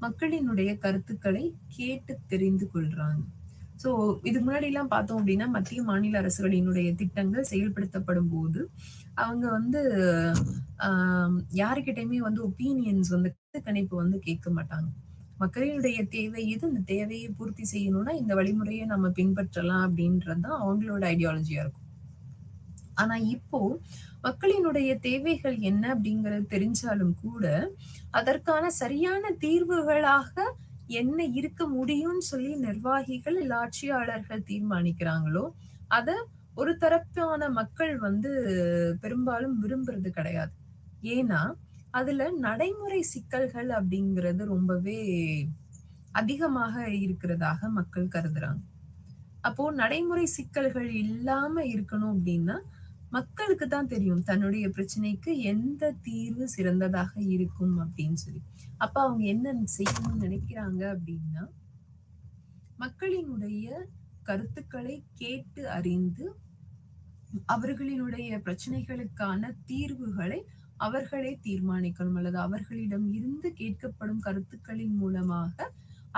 மக்களினுடைய கருத்துக்களை கேட்டு தெரிந்து கொள்றாங்க. சோ இதுக்கு முன்னாடி எல்லாம் பார்த்தோம் அப்படின்னா மத்திய மாநில அரசுகளினுடைய திட்டங்கள் செயல்படுத்தப்படும் போது அவங்க வந்து யாருக்கிட்டையுமே வந்து ஒப்பீனியன்ஸ் வந்து கணிப்பு வந்து கேட்க மாட்டாங்க. மக்களினுடைய தேவை இது, இந்த தேவையை பூர்த்தி செய்யணும்னா இந்த வழிமுறையை நம்ம பின்பற்றலாம் அப்படின்றதுதான் அவங்களோட ஐடியாலஜியா இருக்கும். ஆனா இப்போ மக்களினுடைய தேவைகள் என்ன அப்படிங்கறது தெரிஞ்சாலும் கூட அதற்கான சரியான தீர்வுகளாக என்ன இருக்க முடியும்னு சொல்லி நிர்வாகிகள் இல்ல ஆட்சியாளர்கள் தீர்மானிக்கிறாங்களோ அத ஒரு தரப்பான மக்கள் வந்து பெரும்பாலும் விரும்புறது கிடையாது. ஏன்னா அதுல நடைமுறை சிக்கல்கள் அப்படிங்கிறது ரொம்பவே அதிகமாக இருக்கிறதாக மக்கள் கருதுறாங்க. அப்போ நடைமுறை சிக்கல்கள் இல்லாம இருக்கணும் அப்படின்னா மக்களுக்கு தான் தெரியும் தன்னுடைய பிரச்சனைக்கு எந்த தீர்வு சிறந்ததாக இருக்கும் அப்படின்னு சொல்லி. அப்ப அவங்க என்ன செய்யணும்னு நினைக்கிறாங்க அப்படின்னா மக்களினுடைய கருத்துக்களை கேட்டு அறிந்து அவர்களினுடைய பிரச்சனைகளுக்கான தீர்வுகளை அவர்களே தீர்மானிக்கணும், அல்லது அவர்களிடம் இருந்து கேட்கப்படும் கருத்துக்களின் மூலமாக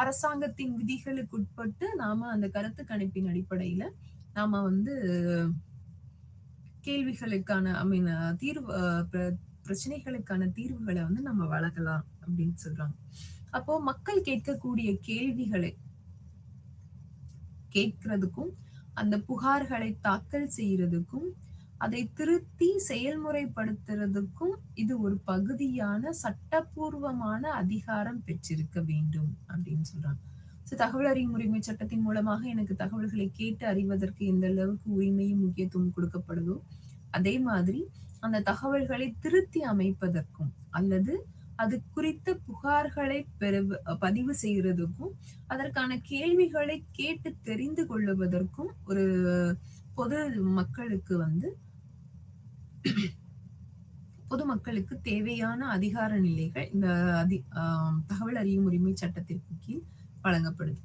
அரசாங்கத்தின் விதிகளுக்கு உட்பட்டு நாம அந்த கருத்து கணிப்பின் அடிப்படையில நாம வந்து கேள்விகளுக்கான தீர்வு பிரச்சனைகளுக்கான தீர்வுகளை வந்து நம்ம வழங்கலாம் அப்படின்னு சொல்றாங்க. அப்போ மக்கள் கேட்கக்கூடிய கேள்விகளை கேட்கிறதுக்கும் அந்த புகார்களை தாக்கல் செய்யறதுக்கும் அதை திருத்தி செயல்முறைப்படுத்துறதுக்கும் இது ஒரு பகுதியான சட்டப்பூர்வமான அதிகாரம் பெற்றிருக்க வேண்டும் அப்படின்னு சொல்றாங்க. தகவல் அறியும் உரிமை சட்டத்தின் மூலமாக எனக்கு தகவல்களை கேட்டு அறிவதற்கு எந்த அளவுக்கு உரிமையும் முக்கியத்துவம் கொடுக்கப்படுதோ அதே மாதிரி அந்த தகவல்களை திருத்தி அமைப்பதற்கும் அல்லது அது குறித்த புகார்களை பதிவு செய்யறதுக்கும் அதற்கான கேள்விகளை கேட்டு தெரிந்து கொள்ளுவதற்கும் ஒரு பொது மக்களுக்கு வந்து பொதுமக்களுக்கு தேவையான அதிகார நிலைகள் இந்த தகவல் அறியும் உரிமை சட்டத்திற்கு கீழ் வழங்கப்படுது.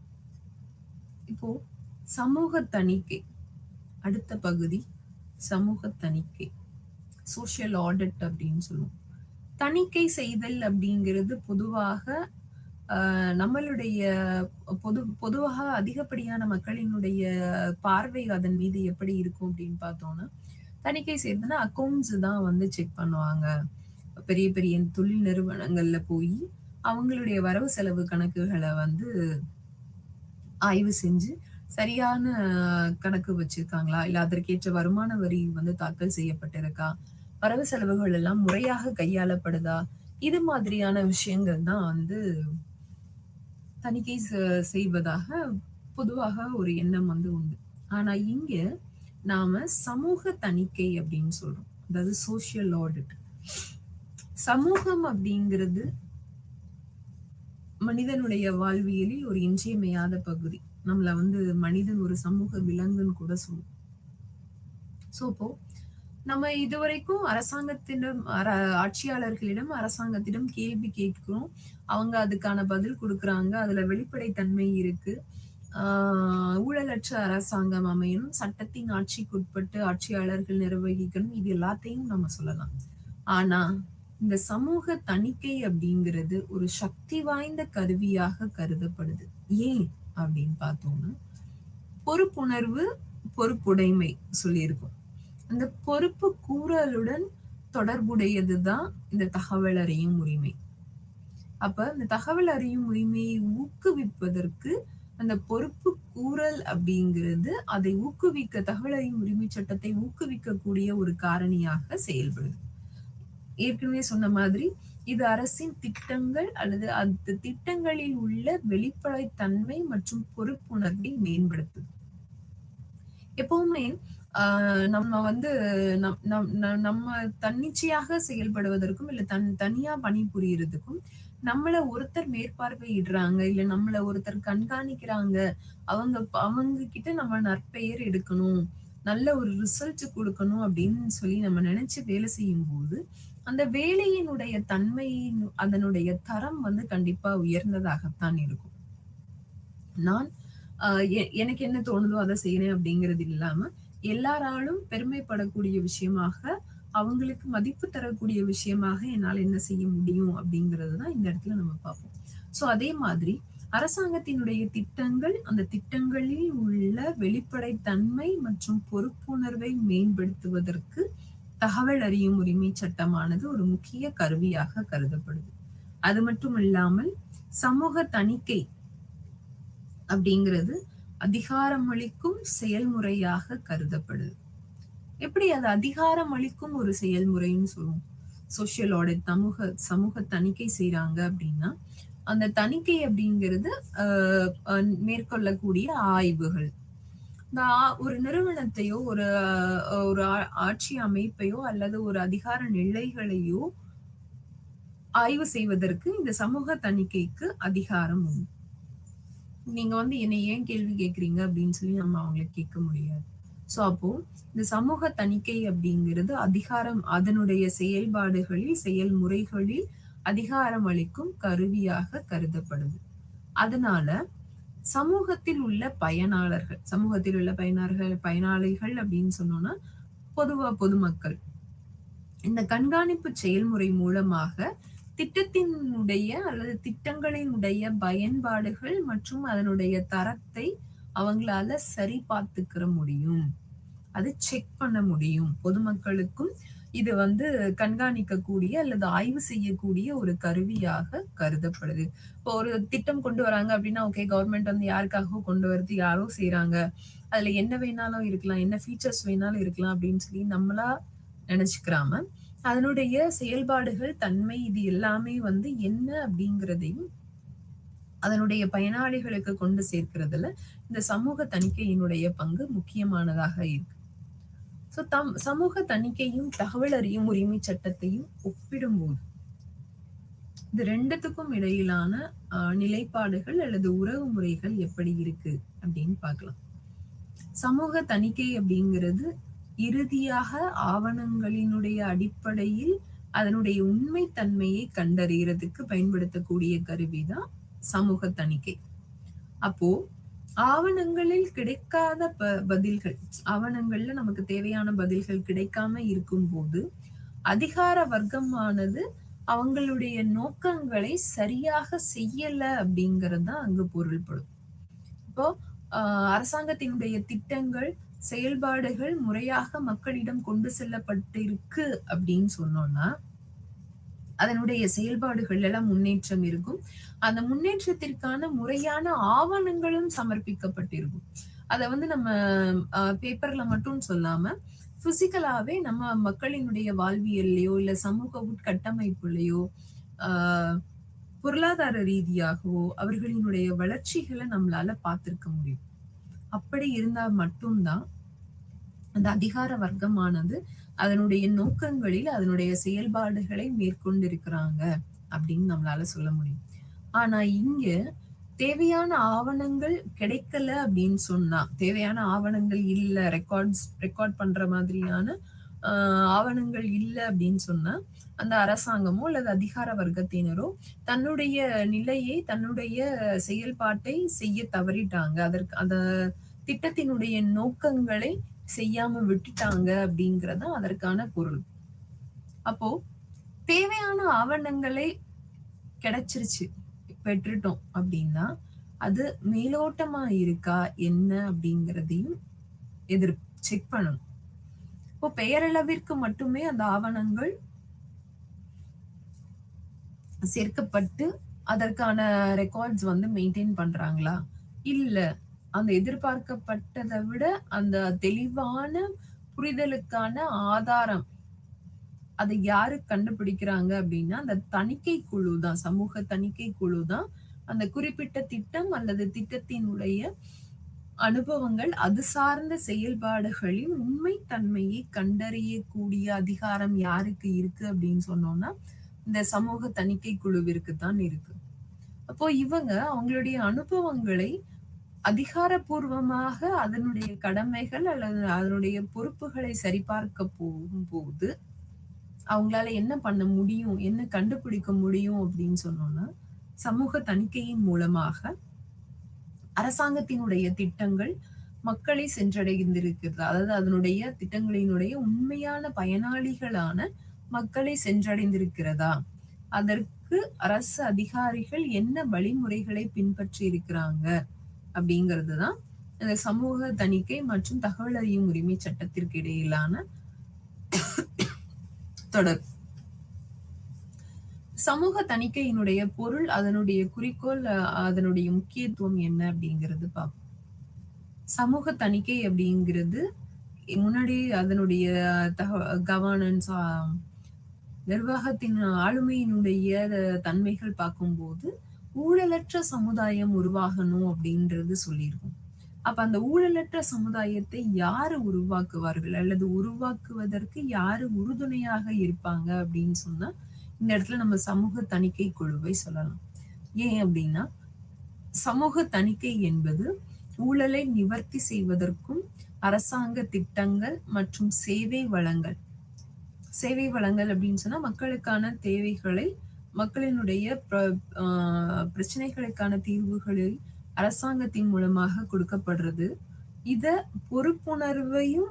இப்போ சமூக தணிக்கை, அடுத்த பகுதி சமூக தணிக்கை, சோசியல் ஆடிட் அப்படின்னு சொல்லுவோம். தணிக்கை செய்தல் அப்படிங்கிறது பொதுவாக நம்மளுடைய பொதுவாக அதிகப்படியான மக்களினுடைய பார்வை அதன் மீது எப்படி இருக்கும் அப்படின்னு பார்த்தோம்னா, தணிக்கை செய்றதுன்னா அக்கவுண்ட்ஸ் தான் வந்து செக் பண்ணுவாங்க. பெரிய பெரிய தொழில் நிறுவனங்கள்ல போயி, அவங்களுடைய வரவு செலவு கணக்குகள வந்து ஆய்வு செஞ்சு, சரியான கணக்கு வச்சிருக்காங்களா? இல்ல அதற்கேற்ற வருமான வரி வந்து தாக்கல் செய்யப்பட்டிருக்கா? வரவு செலவுகள் எல்லாம் முறையாக கையாளப்படுதா? இது மாதிரியான விஷயங்கள் தான் வந்து தணிக்கை செய்வதாக பொதுவாக ஒரு எண்ணம் வந்து உண்டு. ஆனா இங்க நாம சமூக தணிக்கை அப்படின்னு சொல்றோம். அதாவது சோசியல் ஆடிட். சமூகம் அப்படிங்கிறது மனிதனுடைய வாழ்வியலில் ஒரு இன்றியமையாத பகுதி. நம்மள வந்து மனிதன் ஒரு சமூக விலங்குன்னு கூட சொல்லுவோம். அப்போ நம்ம இதுவரைக்கும் அரசாங்கத்திடம் ஆட்சியாளர்களிடம், அரசாங்கத்திடம் கேள்வி கேட்கிறோம். அவங்க அதுக்கான பதில் குடுக்குறாங்க. அதுல வெளிப்படைத்தன்மை இருக்கு. ஆ ஊழலற்ற அரசாங்கம் அமையணும். சட்டத்தின் ஆட்சிக்குட்பட்டு ஆட்சியாளர்கள் நிர்வகிக்கணும். இது எல்லாத்தையும் நம்ம சொல்லலாம். ஆனா, இந்த சமூக தணிக்கை அப்படிங்கிறது ஒரு சக்தி வாய்ந்த கருவியாக கருதப்படுது. ஏன் அப்படின்னு பார்த்தோம்னா, பொறுப்புணர்வு, பொறுப்புடைமை சொல்லியிருக்கோம். அந்த பொறுப்பு கூறலுடன் தொடர்புடையது தான் இந்த தகவல் அறியும் உரிமை. அப்ப இந்த தகவல் அறியும் உரிமையை ஊக்குவிப்பதற்கு அந்த பொறுப்பு கூறல் அப்படிங்கிறது அதை ஊக்குவிக்க தகவல் அறியும் உரிமை சட்டத்தை ஊக்குவிக்கக்கூடிய ஒரு காரணியாக செயல்படுது. ஏற்கனவே சொன்ன மாதிரி இது அரசின் திட்டங்கள் அல்லது அந்த திட்டங்களில் உள்ள வெளிப்படைத்தன்மை மற்றும் பொறுப்புணர்வை மேம்படுத்துது. எப்பவுமே நம்ம வந்து நம்ம தன்னிச்சையாக செயல்படுவதற்கும் இல்ல தனியா பணிபுரியறதுக்கும் நம்மள ஒருத்தர் மேற்பார்வையிடுறாங்க இல்ல நம்மள ஒருத்தர் கண்காணிக்கிறாங்க அவங்க கிட்ட நம்ம நற்பெயர் எடுக்கணும் நல்ல ஒரு ரிசல்ட் கொடுக்கணும் அப்படின்னு சொல்லி நம்ம நினைச்சு வேலை செய்யும் போது அந்த வேலையினுடைய தன்மையின் அதனுடைய தரம் வந்து கண்டிப்பா உயர்ந்ததாகத்தான் இருக்கும். நான் எனக்கு என்ன தோணுதோ அதை செய்யறேன் அப்படிங்கிறது இல்லாம எல்லாராலும் பெருமைப்படக்கூடிய விஷயமாக அவங்களுக்கு மதிப்பு தரக்கூடிய விஷயமாக என்னால் என்ன செய்ய முடியும் அப்படிங்கிறது தான் இந்த இடத்துல நம்ம பார்ப்போம். அதே மாதிரி அரசாங்கத்தினுடைய திட்டங்கள் அந்த திட்டங்களில் உள்ள வெளிப்படைத்தன்மை மற்றும் பொறுப்புணர்வை மேம்படுத்துவதற்கு தகவல் அறியும் உரிமை சட்டமானது ஒரு முக்கிய கருவியாக கருதப்படுது. அது மட்டும் இல்லாமல் சமூக தணிக்கை அப்படிங்கிறது அதிகாரம் அளிக்கும் செயல்முறையாக கருதப்படுது. எப்படி அது அதிகாரம் அளிக்கும் ஒரு செயல்முறைன்னு சொல்லுவோம். சோசியல் ஆடிட் சமூக தணிக்கை செய்யறாங்க அப்படின்னா அந்த தணிக்கை அப்படிங்கிறது மேற்கொள்ளக்கூடிய ஆய்வுகள். ஒரு நிறுவனத்தையோ ஒரு ஒரு ஆட்சி அமைப்பையோ அல்லது ஒரு அதிகார நிலைகளையோ ஆய்வு செய்வதற்கு இந்த சமூக தணிக்கைக்கு அதிகாரம் உண்டு. நீங்க வந்து என்னை ஏன் கேள்வி கேட்கிறீங்க அப்படின்னு சொல்லி நம்ம அவங்களை கேட்க முடியாது. அப்போ இந்த சமூக தணிக்கை அப்படிங்கிறது அதிகாரம் அதனுடைய செயல்பாடுகளில் செயல்முறைகளில் அதிகாரம் அளிக்கும் கருவியாக கருதப்படுது. அதனால சமூகத்தில் உள்ள பயனாளிகள் அப்படின்னு சொன்னோம்னா பொதுமக்கள் இந்த கண்காணிப்பு செயல்முறை மூலமாக திட்டத்தினுடைய அல்லது திட்டங்களினுடைய பயன்பாடுகள் மற்றும் அதனுடைய தரத்தை அவங்களால சரி பார்த்துக்கிற முடியும். அது செக் பண்ண முடியும். பொதுமக்களுக்கும் இது வந்து கண்காணிக்கக்கூடிய அல்லது ஆய்வு செய்யக்கூடிய ஒரு கருவியாக கருதப்படுது. இப்போ ஒரு திட்டம் கொண்டு வராங்க அப்படின்னா ஓகே கவர்மெண்ட் வந்து யாருக்காக கொண்டு வருது யாரோ செய்யறாங்க அதுல என்ன வேணாலும் இருக்கலாம் என்ன ஃபீச்சர்ஸ் வேணாலும் இருக்கலாம் அப்படின்னு சொல்லி நம்மளா நினைச்சுக்கிறாம அதனுடைய செயல்பாடுகள் தன்மை இது எல்லாமே வந்து என்ன அப்படிங்கிறதையும் அதனுடைய பயனாளிகளுக்கு கொண்டு சேர்க்கிறதுல இந்த சமூக தணிக்கையினுடைய பங்கு முக்கியமானதாக இருக்கு. சமூக தணிக்கையும் தகவல் அறியும் உரிமை சட்டத்தையும் ஒப்பிடும்போது இது ரெண்டுத்துக்கும் இடையிலான நிலைப்பாடுகள் அல்லது உறவு முறைகள் எப்படி இருக்கு அப்படின்னு பார்க்கலாம். சமூக தணிக்கை அப்படிங்கிறது இறுதியாக ஆவணங்களினுடைய அடிப்படையில் அதனுடைய உண்மை தன்மையை கண்டறியறதுக்கு பயன்படுத்தக்கூடிய கருவிதான் சமூக தணிக்கை. அப்போ ஆவணங்களில் கிடைக்காத பதில்கள் ஆவணங்கள்ல நமக்கு தேவையான பதில்கள் கிடைக்காம இருக்கும்போது அதிகார வர்க்கமானது அவங்களுடைய நோக்கங்களை சரியாக செய்யல அப்படிங்கிறது தான் அங்கு பொருள்படும். இப்போ அரசாங்கத்தினுடைய திட்டங்கள், செயல்பாடுகள் முறையாக மக்களிடம் கொண்டு செல்லப்பட்டிருக்கு அப்படின்னு சொன்னோம்னா, அதனுடைய செயல்பாடுகள் எல்லாம் முன்னேற்றம் இருக்கும். அந்த முன்னேற்றத்திற்கான முறையான ஆவணங்களும் சமர்ப்பிக்கப்பட்டிருக்கும். அத வந்து நம்ம பேப்பர்ல மட்டும் சொல்லாம, பிசிக்கலாவே நம்ம மக்களினுடைய வாழ்வியல்லயோ, இல்ல சமூக உட்கட்டமைப்புலயோ, ஆ பொருளாதார ரீதியாகவோ அவர்களினுடைய வளர்ச்சிகள நம்மளால பார்த்திருக்க முடியும். அப்படி இருந்தா மட்டும் தான் அந்த அதிகார வர்க்கமானது அதனுடைய நோக்கங்களில் அதனுடைய செயல்பாடுகளை மேற்கொண்டிருக்கிறாங்க அப்படின்னு நம்மளால சொல்ல முடியும். ஆனா இங்க தேவையான ஆவணங்கள் கிடைக்கல அப்படின்னு சொன்னா, தேவையான ஆவணங்கள் இல்ல, ரெக்கார்ட் பண்ற மாதிரியான ஆவணங்கள் இல்ல அப்படின்னு சொன்னா, அந்த அரசாங்கமோ அல்லது அதிகார வர்க்கத்தினரோ தன்னுடைய நிலையை, தன்னுடைய செயல்பாட்டை செய்ய தவறிட்டாங்க. அந்த திட்டத்தினுடைய நோக்கங்களை செய்யாம விட்டுட்டாங்க அப்படிங்கிறது தான் அதற்கான பொருள். அப்போ தேவையான ஆவணங்களை கிடைச்சிருச்சு, பெற்றுட்டோம் அப்படின்னா, அது மேலோட்டமா இருக்கா என்ன அப்படிங்கிறதையும் செக் பண்ணணும். இப்போ பெயரளவிற்கு மட்டுமே அந்த ஆவணங்கள் சேர்க்கப்பட்டு அதற்கான ரெக்கார்ட்ஸ் வந்து மெயின்டெயின் பண்றாங்களா? இல்ல. அந்த எதிர்பார்க்கப்பட்டத விட அந்த தெளிவான புரிதலுக்கான ஆதாரம் அதை யாரு கண்டுபிடிக்கிறாங்க அப்படின்னா, அந்த தணிக்கை குழு தான். சமூக தணிக்கை குழு தான் அந்த குறிப்பிட்ட திட்டம் அல்லது திட்டத்தினுடைய அனுபவங்கள், அது சார்ந்த செயல்பாடுகளின் உண்மை தன்மையை கண்டறியக்கூடிய அதிகாரம் யாருக்கு இருக்கு அப்படின்னு சொன்னோம்னா, இந்த சமூக தணிக்கை குழுவிற்கு தான் இருக்கு. அப்போ இவங்க அவங்களுடைய அனுபவங்களை அதிகாரப்பூர்வமாக அதனுடைய கடமைகள் அல்லது அதனுடைய பொறுப்புகளை சரிபார்க்க போகும்போது, அவங்களால என்ன பண்ண முடியும்? என்ன கண்டுபிடிக்க முடியும் அப்படின்னு சொன்னோம்னா, சமூக தணிக்கையின் மூலமாக அரசாங்கத்தினுடைய திட்டங்கள் மக்களை சென்றடைந்திருக்கிறது. அதாவது அதனுடைய திட்டங்களினுடைய உண்மையான பயனாளிகளான மக்களை சென்றடைந்திருக்கிறதா? அதற்கு அரசு அதிகாரிகள் என்ன வழிமுறைகளை பின்பற்றி இருக்கிறாங்க? அப்படிங்கிறது தான் இந்த சமூக தணிக்கை மற்றும் தகவல் அறியும் உரிமை சட்டத்திற்கு இடையிலான தொடர். சமூக தணிக்கையினுடைய பொருள், அதனுடைய குறிக்கோள், அதனுடைய முக்கியத்துவம் என்ன அப்படிங்கிறது பார்ப்போம். சமூக தணிக்கை அப்படிங்கிறது முன்னாடி அதனுடைய கவர்னன்ஸ், நிர்வாகத்தின் ஆளுமையினுடைய தன்மைகள் பார்க்கும்போது ஊழலற்ற சமுதாயம் உருவாகணும் அப்படின்றது சொல்லியிருக்கோம். அப்ப அந்த ஊழலற்ற சமுதாயத்தை யாரு உருவாக்குவார்கள் அல்லது உருவாக்குவதற்கு யாரு உறுதுணையாக இருப்பாங்க அப்படின்னு சொன்னா, இந்த இடத்துல நம்ம சமூக தணிக்கை குழுவை சொல்லலாம். ஏன் அப்படின்னா, சமூக தணிக்கை என்பது ஊழலை நிவர்த்தி செய்வதற்கும் அரசாங்க திட்டங்கள் மற்றும் சேவை வளங்கள் அப்படின்னு சொன்னா மக்களுக்கான தேவைகளை, மக்களினுடைய பிரச்சனைகளுக்கான தீர்வுகளில் அரசாங்கத்தின் மூலமாக கொடுக்கப்படுறது. இத பொறுப்புணர்வையும்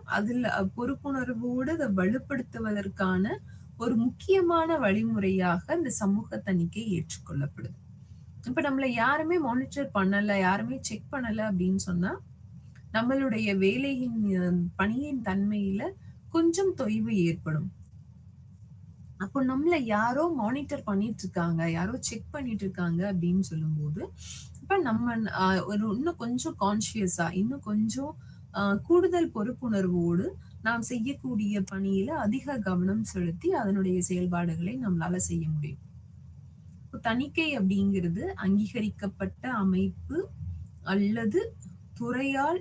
பொறுப்புணர்வோடு அதை வலுப்படுத்துவதற்கான ஒரு முக்கியமான வழிமுறையாக இந்த சமூக தணிக்கை ஏற்றுக்கொள்ளப்படுது. இப்ப நம்மள யாருமே மானிட்டர் பண்ணல, யாருமே செக் பண்ணல அப்படின்னு சொன்னா, நம்மளுடைய வேலையின் பணியின் தன்மையில கொஞ்சம் தொய்வு ஏற்படும். அப்போ நம்மள யாரோ மானிட்டர் பண்ணிட்டு இருக்காங்க, யாரோ செக் பண்ணிட்டு இருக்காங்க அப்படின்னு சொல்லும்போது, இப்ப நம்ம ஒரு இன்னும் கொஞ்சம் கான்ஷியஸா, இன்னும் கொஞ்சம் கூடுதல் பொறுப்புணர்வோடு நாம் செய்யக்கூடிய பணியில அதிக கவனம் செலுத்தி அதனுடைய செயல்பாடுகளை நம்மளால செய்ய முடியும். தணிக்கை அப்படிங்கிறது அங்கீகரிக்கப்பட்ட அமைப்பு அல்லது துறையால்,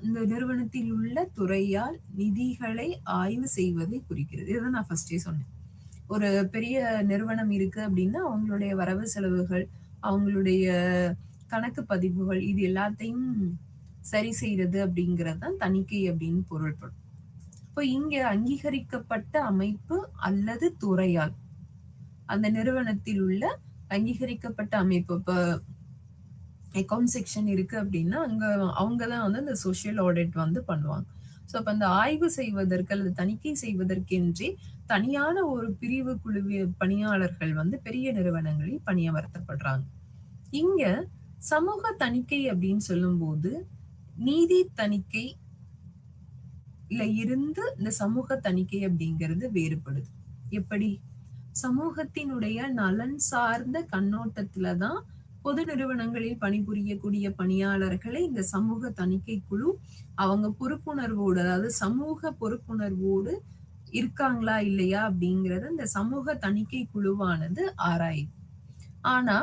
இந்த நிறுவனத்தில் உள்ள துறையால் நிதிகளை ஆய்வு செய்வதை குறிக்கிறது. இதை நான் ஃபர்ஸ்டே சொன்னேன். ஒரு பெரிய நிறுவனம் இருக்கு அப்படின்னா, அவங்களுடைய வரவு செலவுகள், அவங்களுடைய கணக்கு பதிவுகள், இது எல்லாத்தையும் சரி செய்யறது அப்படிங்கிறது தான் தணிக்கை அப்படின்னு பொருள்படும். இப்போ இங்க அங்கீகரிக்கப்பட்ட அமைப்பு அல்லது துறையால், அந்த நிறுவனத்தில் உள்ள அங்கீகரிக்கப்பட்ட அமைப்பு, இப்ப அக்கவுண்ட் செக்ஷன் இருக்கு அப்படின்னா, அவங்கதான் வந்து இந்த சோசியல் ஆடிட் வந்து பண்ணுவாங்க. சோ அப்ப அந்த ஆய்வு செய்வதற்கு அல்லது தணிக்கை செய்வதற்கென்றே தனியான ஒரு பிரிவு குழு பணியாளர்கள் வந்து பெரிய நிறுவனங்களில் பணியமர்த்தப்படுறாங்க. இங்க சமூக தணிக்கை அப்படின்னு சொல்லும்போது, நீதி தணிக்கை இருந்து இந்த சமூக தணிக்கை அப்படிங்கிறது வேறுபடுது. எப்படி? சமூகத்தினுடைய நலன் சார்ந்த கண்ணோட்டத்துல தான் பொது நிறுவனங்களில் பணிபுரியக்கூடிய பணியாளர்களை இந்த சமூக தணிக்கை குழு அவங்க பொறுப்புணர்வோடு, அதாவது சமூக பொறுப்புணர்வோடு இருக்காங்களா இல்லையா அப்படிங்கறத இந்த சமூக தணிக்கை குழுவானது ஆராயுது. ஆனா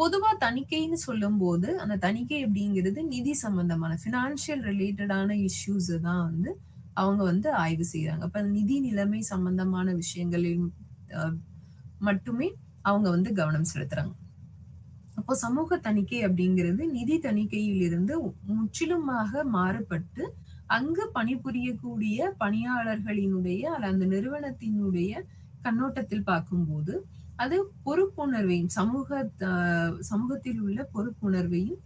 பொதுவா தணிக்கைன்னு சொல்லும்போது அந்த தணிக்கை அப்படிங்கிறது நிதி சம்பந்தமான பினான்சியல் ரிலேட்டடான இஷ்யூஸ் தான் வந்து அவங்க வந்து ஆய்வு செய்றாங்க. அப்ப நிதி நிலைமை சம்பந்தமான விஷயங்களில் மட்டுமே அவங்க வந்து கவனம் செலுத்துறாங்க. அப்போ சமூக தணிக்கை அப்படிங்கிறது நிதி தணிக்கையிலிருந்து முற்றிலுமாக மாறுபட்டு அங்கு பணிபுரியக்கூடிய பணியாளர்களினுடைய அந்த நிறுவனத்தினுடைய கண்ணோட்டத்தில் பார்க்கும்போது அது பொறுப்புணர்வையும் சமூகத்தில் உள்ள பொறுப்புணர்வையும்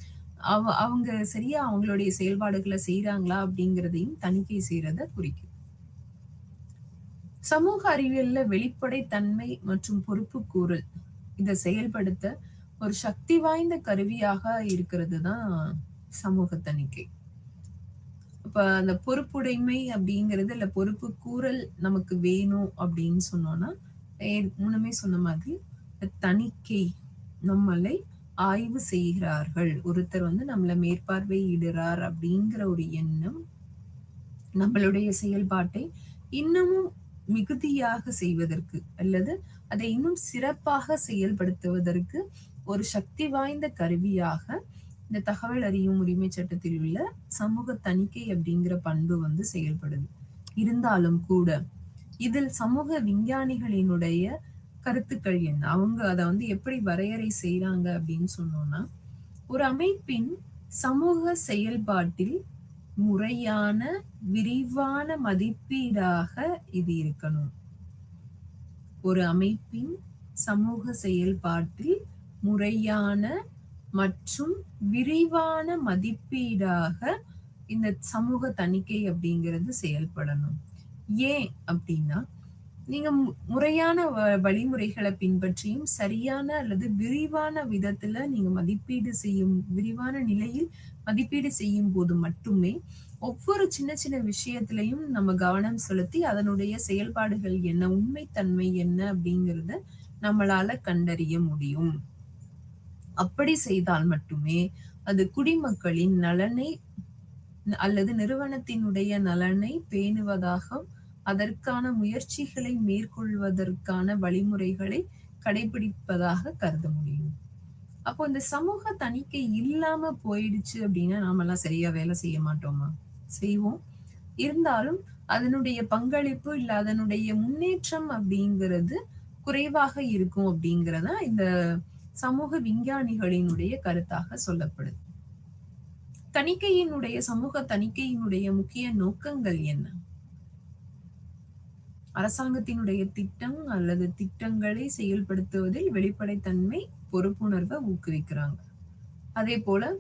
அவங்க சரியா அவங்களுடைய செயல்பாடுகளை செய்யறாங்களா அப்படிங்கிறதையும் தணிக்கை செய்யறத குறிக்கும். சமூக அறிவியல்ல வெளிப்படைத்தன்மை மற்றும் பொறுப்பு கூறல் இதை செயல்படுத்த ஒரு சக்தி வாய்ந்த கருவியாக இருக்கிறது தான் சமூக தணிக்கை. இப்ப அந்த பொறுப்புடைமை அப்படிங்கிறது இல்ல பொறுப்பு கூறல் நமக்கு வேணும் அப்படின்னு சொன்னோம்னா முன்னமே சொன்ன மாதிரி தணிக்கை நம்மளை ஆய்வு செய்கிறார்கள், ஒருத்தர் வந்து நம்மள மேற்பார்வையிடுறார் அப்படிங்கிற ஒரு எண்ணம் நம்மளுடைய செயல்பாட்டை இன்னமும் மிகுதியாக செய்வதற்கு அல்லது அதை இன்னும் சிறப்பாக செயல்படுத்துவதற்கு ஒரு சக்தி வாய்ந்த கருவியாக இந்த தகவல் அறியும் உரிமை சட்டத்தில் உள்ள சமூக தணிக்கை அப்படிங்கிற பண்பு வந்து செயல்படுது. இருந்தாலும் கூட இதில் சமூக விஞ்ஞானிகளினுடைய கருத்துக்கள் என்ன, அவங்க அதை வந்து எப்படி வரையறை செய்யறாங்க அப்படின்னு சொன்னோம்னா, ஒரு அமைப்பின் சமூக செயல்பாட்டில் முறையான விரிவான மதிப்பீடாக இது இருக்கணும். ஒரு அமைப்பின் சமூக செயல்பாட்டில் முறையான மற்றும் விரிவான மதிப்பீடாக இந்த சமூக தணிக்கை அப்படிங்கிறது செயல்படணும். ஏன் அப்படின்னா, நீங்க முறையான வழிமுறைகளை பின்பற்றியும் சரியான அல்லது விரிவான விதத்துல நீங்க விரிவான நிலையில் மதிப்பீடு செய்யும் போது மட்டுமே ஒவ்வொரு சின்ன சின்ன விஷயத்திலையும் நம்ம கவனம் செலுத்தி அதனுடைய செயல்பாடுகள் என்ன, உண்மைத்தன்மை என்ன அப்படிங்கிறத நம்மளால கண்டறிய முடியும். அப்படி செய்தால் மட்டுமே அது குடிமக்களின் நலனை அல்லது நிறுவனத்தினுடைய நலனை பேணுவதாக, அதற்கான முயற்சிகளை மேற்கொள்வதற்கான வழிமுறைகளை கடைபிடிப்பதாக கருத முடியும். அப்போ இந்த சமூக தணிக்கை இல்லாம போயிடுச்சு அப்படின்னா நாம எல்லாம் சரியா வேலை செய்ய மாட்டோமா? செய்வோம். இருந்தாலும் அதனுடைய பங்களிப்பு இல்ல அதனுடைய முன்னேற்றம் அப்படிங்கிறது குறைவாக இருக்கும் அப்படிங்கிறதா இந்த சமூக விஞ்ஞானிகளினுடைய கருத்தாக சொல்லப்படுது. சமூக தணிக்கையினுடைய முக்கிய நோக்கங்கள் என்ன? அரசாங்கத்தினுடைய திட்டம் அல்லது திட்டங்களை செயல்படுத்துவதில் வெளிப்படைத்தன்மை, பொறுப்புணர்வை ஊக்குவிக்கிறாங்க. அதே போல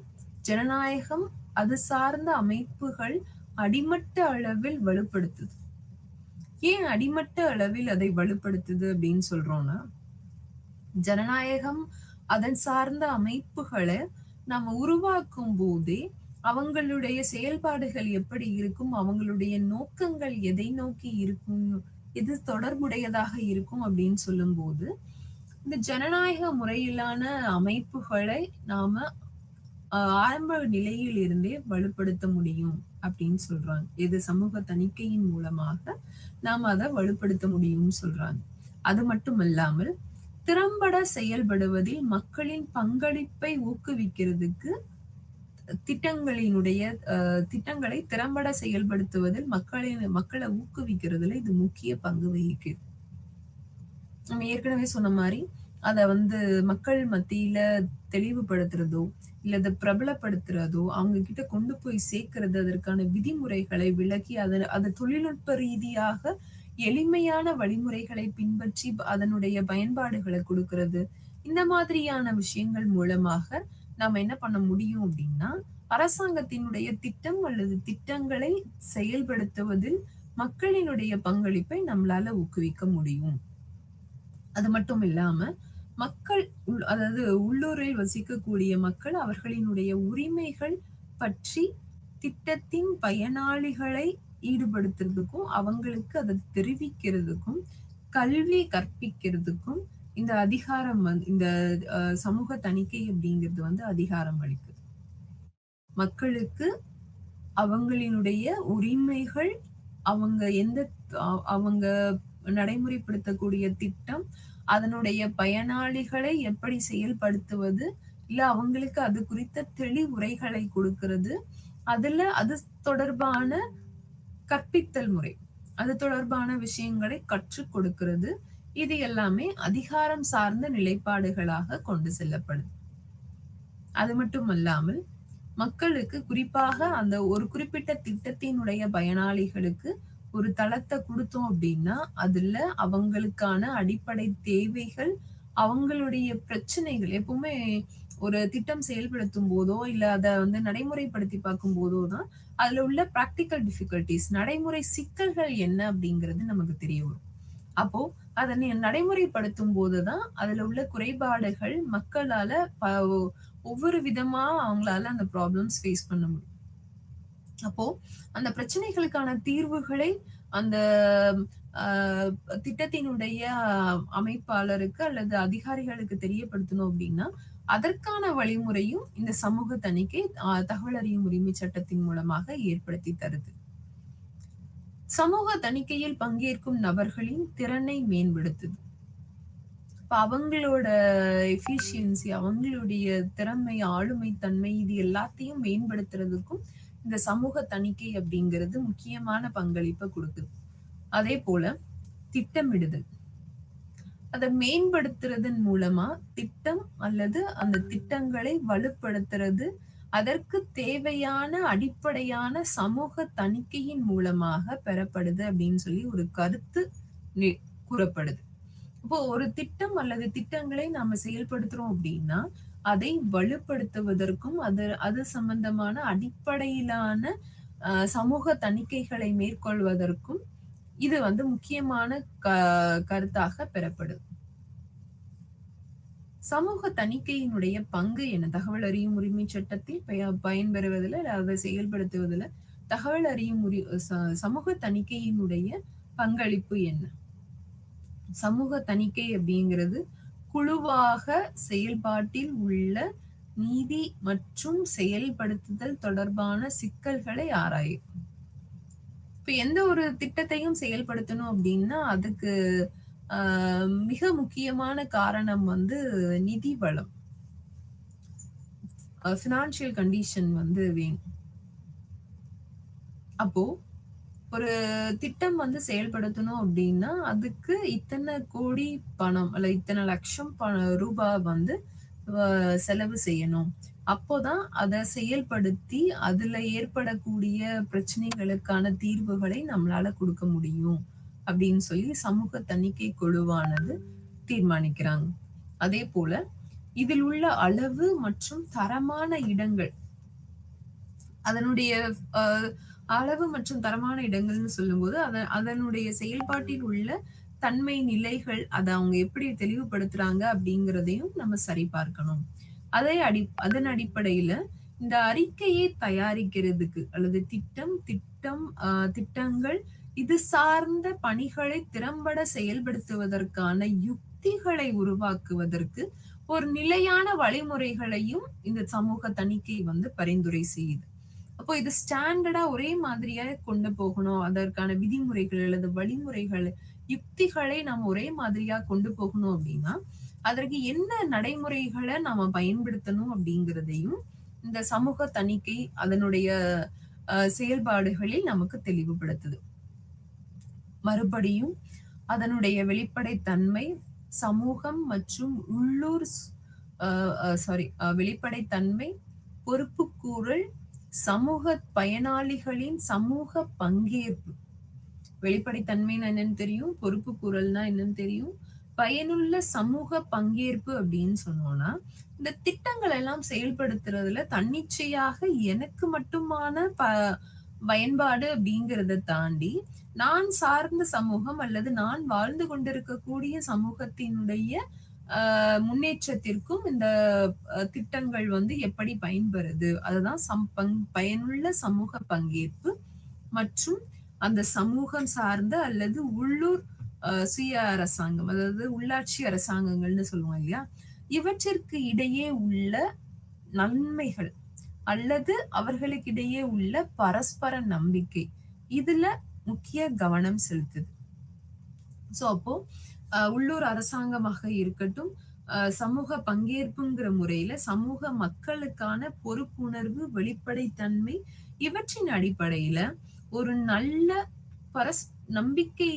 ஜனநாயகம் அது சார்ந்த அமைப்புகள் அடிமட்ட அளவில் வலுப்படுத்துது. ஏன் அடிமட்ட அளவில் அதை வலுப்படுத்துது அப்படின்னு சொல்றோம்னா, ஜனநாயகம் அதன் சார்ந்த அமைப்புகளை நம்ம உருவாக்கும் போதே அவங்களுடைய செயல்பாடுகள் எப்படி இருக்கும், அவங்களுடைய நோக்கங்கள் எதை நோக்கி இருக்கும், எது தொடர்புடையதாக இருக்கும் அப்படின்னு சொல்லும் போது இந்த ஜனநாயக முறையிலான அமைப்புகளை நாம ஆரம்ப நிலையில் இருந்தே வலுப்படுத்த முடியும் அப்படின்னு சொல்றாங்க. இது சமூக தணிக்கையின் மூலமாக நாம அதை வலுப்படுத்த முடியும்னு சொல்றாங்க. அது மட்டுமல்லாமல் திறம்பட செயல்படுவதில் மக்களின் பங்களிப்பை ஊக்குவிக்கிறதுக்கு திட்டங்களை திறம்பட செயல்படுத்துவதில் மக்களை ஊக்குவிக்கிறதுல இது முக்கிய பங்கு வகிக்குது. நம்ம ஏற்கனவே சொன்ன மாதிரி அத வந்து மக்கள் மத்தியில தெளிவுபடுத்துறதோ இல்ல அதை பிரபலப்படுத்துறதோ, அவங்க கிட்ட கொண்டு போய் சேர்க்கிறது, அதற்கான விதிமுறைகளை விளக்கி அதை தொழில்நுட்ப ரீதியாக எளிமையான வழிமுறைகளை பின்பற்றி அதனுடைய பயன்பாடுகளை கொடுக்கிறது. இந்த மாதிரியான விஷயங்கள் மூலமாக நாம என்ன பண்ண முடியும் அப்படின்னா, அரசாங்கத்தினுடைய திட்டம் அல்லது திட்டங்களை செயல்படுத்துவதில் மக்களினுடைய பங்களிப்பை நம்மளால ஊக்குவிக்க முடியும். அது மட்டும் இல்லாம, மக்கள் அதாவது உள்ளூரில் வசிக்கக்கூடிய மக்கள் அவர்களினுடைய உரிமைகள் பற்றி திட்டத்தின் பயனாளிகளை ஈடுபடுத்துறதுக்கும், அவங்களுக்கு அத தெரிவிக்கிறதுக்கும், கல்வி கற்பிக்கிறதுக்கும் இந்த அதிகாரம் இந்த சமூக தணிக்கை அப்படிங்கிறது அதிகாரம் அளிக்குது. மக்களுக்கு அவங்களினுடைய உரிமைகள், அவங்க அவங்க நடைமுறைப்படுத்தக்கூடிய திட்டம், அதனுடைய பயனாளிகளை எப்படி செயல்படுத்துவது, இல்ல அவங்களுக்கு அது குறித்த தெளிவுரைகளை கொடுக்கிறது. அது தொடர்பான கற்பித்தல் முறை. அது தொடர்பான விஷயங்களை கற்றுக் கொடுக்கிறது. இது எல்லாமே அதிகாரம் சார்ந்த நிலைப்பாடுகளாக கொண்டு செல்லப்படுது. அது மட்டுமல்லாமல், மக்களுக்கு குறிப்பாக அந்த ஒரு குறிப்பிட்ட திட்டத்தினுடைய பயனாளிகளுக்கு ஒரு தளத்த குடுத்தோம் அப்படின்னா, அதுல அவங்களுக்கான அடிப்படை தேவைகள், அவங்களுடைய பிரச்சனைகள் எப்பவுமே ஒரு திட்டம் செயல்படுத்தும் போதோ, இல்ல அத நடைமுறைப்படுத்தி பார்க்கும்போதோ தான், அதுல உள்ள பிராக்டிகல் டிஃபிகல்டீஸ் நடைமுறை சிக்கல்கள் என்ன அப்படிங்கிறது நமக்கு தெரிய வரும். அப்போ அத நீ நடைமுறைப்படுத்தும் போது தான், அதுல உள்ள குறைபாடுகள் மக்களால ஒவ்வொரு விதமா அவங்களால அந்த ப்ராப்ளம்ஸ் ஃபேஸ் பண்ண முடியும். அப்போ அந்த பிரச்சனைகளுக்கான தீர்வுகளை அந்த அ திட்டத்தினுடைய அமைப்பாளருக்கு அல்லது அதிகாரிகளுக்கு தெரியப்படுத்தணும் அப்படின்னா, அதற்கான வழிமுறையும் இந்த சமூக தணிக்கை தகவல் அறியும் உரிமை சட்டத்தின் மூலமாக ஏற்படுத்தி தருது. சமூக தணிக்கையில் பங்கேற்கும் நபர்களின் திறனை மேம்படுத்துது. இப்ப அவங்களோட எஃபிஷியன்சி, அவங்களுடைய திறமை, ஆளுமை தன்மை இது எல்லாத்தையும் மேம்படுத்துறதுக்கும் இந்த சமூக தணிக்கை அப்படிங்கிறது முக்கியமான பங்களிப்ப குடுக்குது. அதே போல திட்டமிடுதல். அத மேம்படுத்துறதன் மூலமா திட்டம் அல்லது அந்த திட்டங்களை வலுப்படுத்துறது, அதற்கு தேவையான அடிப்படையான சமூக தணிக்கையின் மூலமாக பெறப்படுது அப்படின்னு சொல்லி ஒரு கருத்து கூறப்படுது. இப்போ ஒரு திட்டம் அல்லது திட்டங்களை நாம செயல்படுத்துறோம் அப்படின்னா, அதை வலுப்படுத்துவதற்கும், அது சம்பந்தமான அடிப்படையிலான சமூக தணிக்கைகளை மேற்கொள்வதற்கும் இது முக்கியமான கருத்தாக பெறப்படுது. சமூக தணிக்கையினுடைய பங்கு என்ன? தகவல் அறியும் உரிமை சட்டத்தில் பயன்பெறுவதில, அதை செயல்படுத்துவதில தகவல் அறியும் சமூக தணிக்கையினுடைய பங்களிப்பு என்ன? சமூக தணிக்கை அப்படிங்கிறது குழுவாக செயல்பாட்டில் உள்ள நீதி மற்றும் செயல்படுத்துதல் தொடர்பான சிக்கல்களை ஆராயும். இப்ப எந்த ஒரு திட்டத்தையும் செயல்படுத்தணும் அப்படின்னா, அதுக்கு மிக முக்கியமான காரணம் நிதி வளம். ஃபினான்ஷியல் கண்டிஷன் வேணும். அப்போ ஒரு திட்டம் செயல்படுத்தணும் அப்படின்னா, அதுக்கு இத்தனை கோடி பணம் அல்ல இத்தனை லட்சம் ரூபாய் செலவு செய்யணும். அப்போதான் அத செயல்படுத்தி, அதுல ஏற்படக்கூடிய பிரச்சனைகளுக்கான தீர்வுகளை நம்மளால குடுக்க முடியும். அப்படின்னு சொல்லி சமூக தணிக்கை குழுவானது தீர்மானிக்கிறாங்க. அதே போல இதில் உள்ள அளவு மற்றும் தரமான இடங்கள், அதனுடைய அளவு மற்றும் தரமான இடங்கள்னு சொல்லும்போது, அதனுடைய செயல்பாட்டில் உள்ள தன்மை நிலைகள், அத அவங்க எப்படி தெளிவுபடுத்துறாங்க அப்படிங்கிறதையும் நம்ம சரிபார்க்கணும். அதன் அடிப்படையில இந்த அறிக்கையை தயாரிக்கிறதுக்கு அல்லது திட்டங்கள் இது சார்ந்த பணிகளை திறம்பட செயல்படுத்துவதற்கான யுக்திகளை உருவாக்குவதற்கு ஒரு நிலையான வழிமுறைகளையும் இந்த சமூக தணிக்கை பரிந்துரை செய்யுது. அப்போ இது ஸ்டாண்டர்டா ஒரே மாதிரியா கொண்டு போகணும். அதற்கான விதிமுறைகள் அல்லது வழிமுறைகள், யுக்திகளை நாம் ஒரே மாதிரியா கொண்டு போகணும் அப்படின்னா, அதற்கு என்ன நடைமுறைகளை நாம பயன்படுத்தணும் அப்படிங்கிறதையும் இந்த சமூக தணிக்கை அதனுடைய செயல்பாடுகளில் நமக்கு தெளிவுபடுத்துது. மறுபடியும் அதனுடைய வெளிப்படைத்தன்மை, சமூகம் மற்றும் உள்ளூர் வெளிப்படைத்தன்மை, பொறுப்புக்கூறல், சமூக பயனாளிகளின் சமூக பங்கேற்பு. வெளிப்படைத்தன்மைன்னா என்னன்னு தெரியும், பொறுப்புக்கூறல்னா என்னன்னு தெரியும். பயனுள்ள சமூக பங்கேற்பு அப்படின்னு சொன்னோம்னா, இந்த திட்டங்கள் எல்லாம் செயல்படுத்துறதுல தன்னிச்சையாக எனக்கு மட்டுமான பயன்பாடு அப்படிங்கிறத தாண்டி, நான் சார்ந்த சமூகம் அல்லது நான் வாழ்ந்து கொண்டிருக்கக்கூடிய சமூகத்தினுடைய முன்னேற்றத்திற்கும் இந்த திட்டங்கள் வந்து எப்படி பயன்பெறுது? அதுதான் பயனுள்ள சமூக பங்கேற்பு மற்றும் அந்த சமூகம் சார்ந்த அல்லது உள்ளூர் சுய அரசாங்கம், அதாவது உள்ளாட்சி அரசாங்கங்கள்னு சொல்லுவோம் இல்லையா? இவற்றிற்கு இடையே உள்ள நன்மைகள் அல்லது அவர்களுக்கிடையே உள்ள பரஸ்பர நம்பிக்கை, இதுல முக்கிய கவனம் செலுத்துது. சோ அப்போ உள்ளூர் அரசாங்கமாக இருக்கட்டும், சமூக பங்கேற்புங்கிற முறையில சமூக மக்களுக்கான பொறுப்புணர்வு, வெளிப்படைத்தன்மை இவற்றின் அடிப்படையில ஒரு நல்ல பரஸ் நம்பிக்கை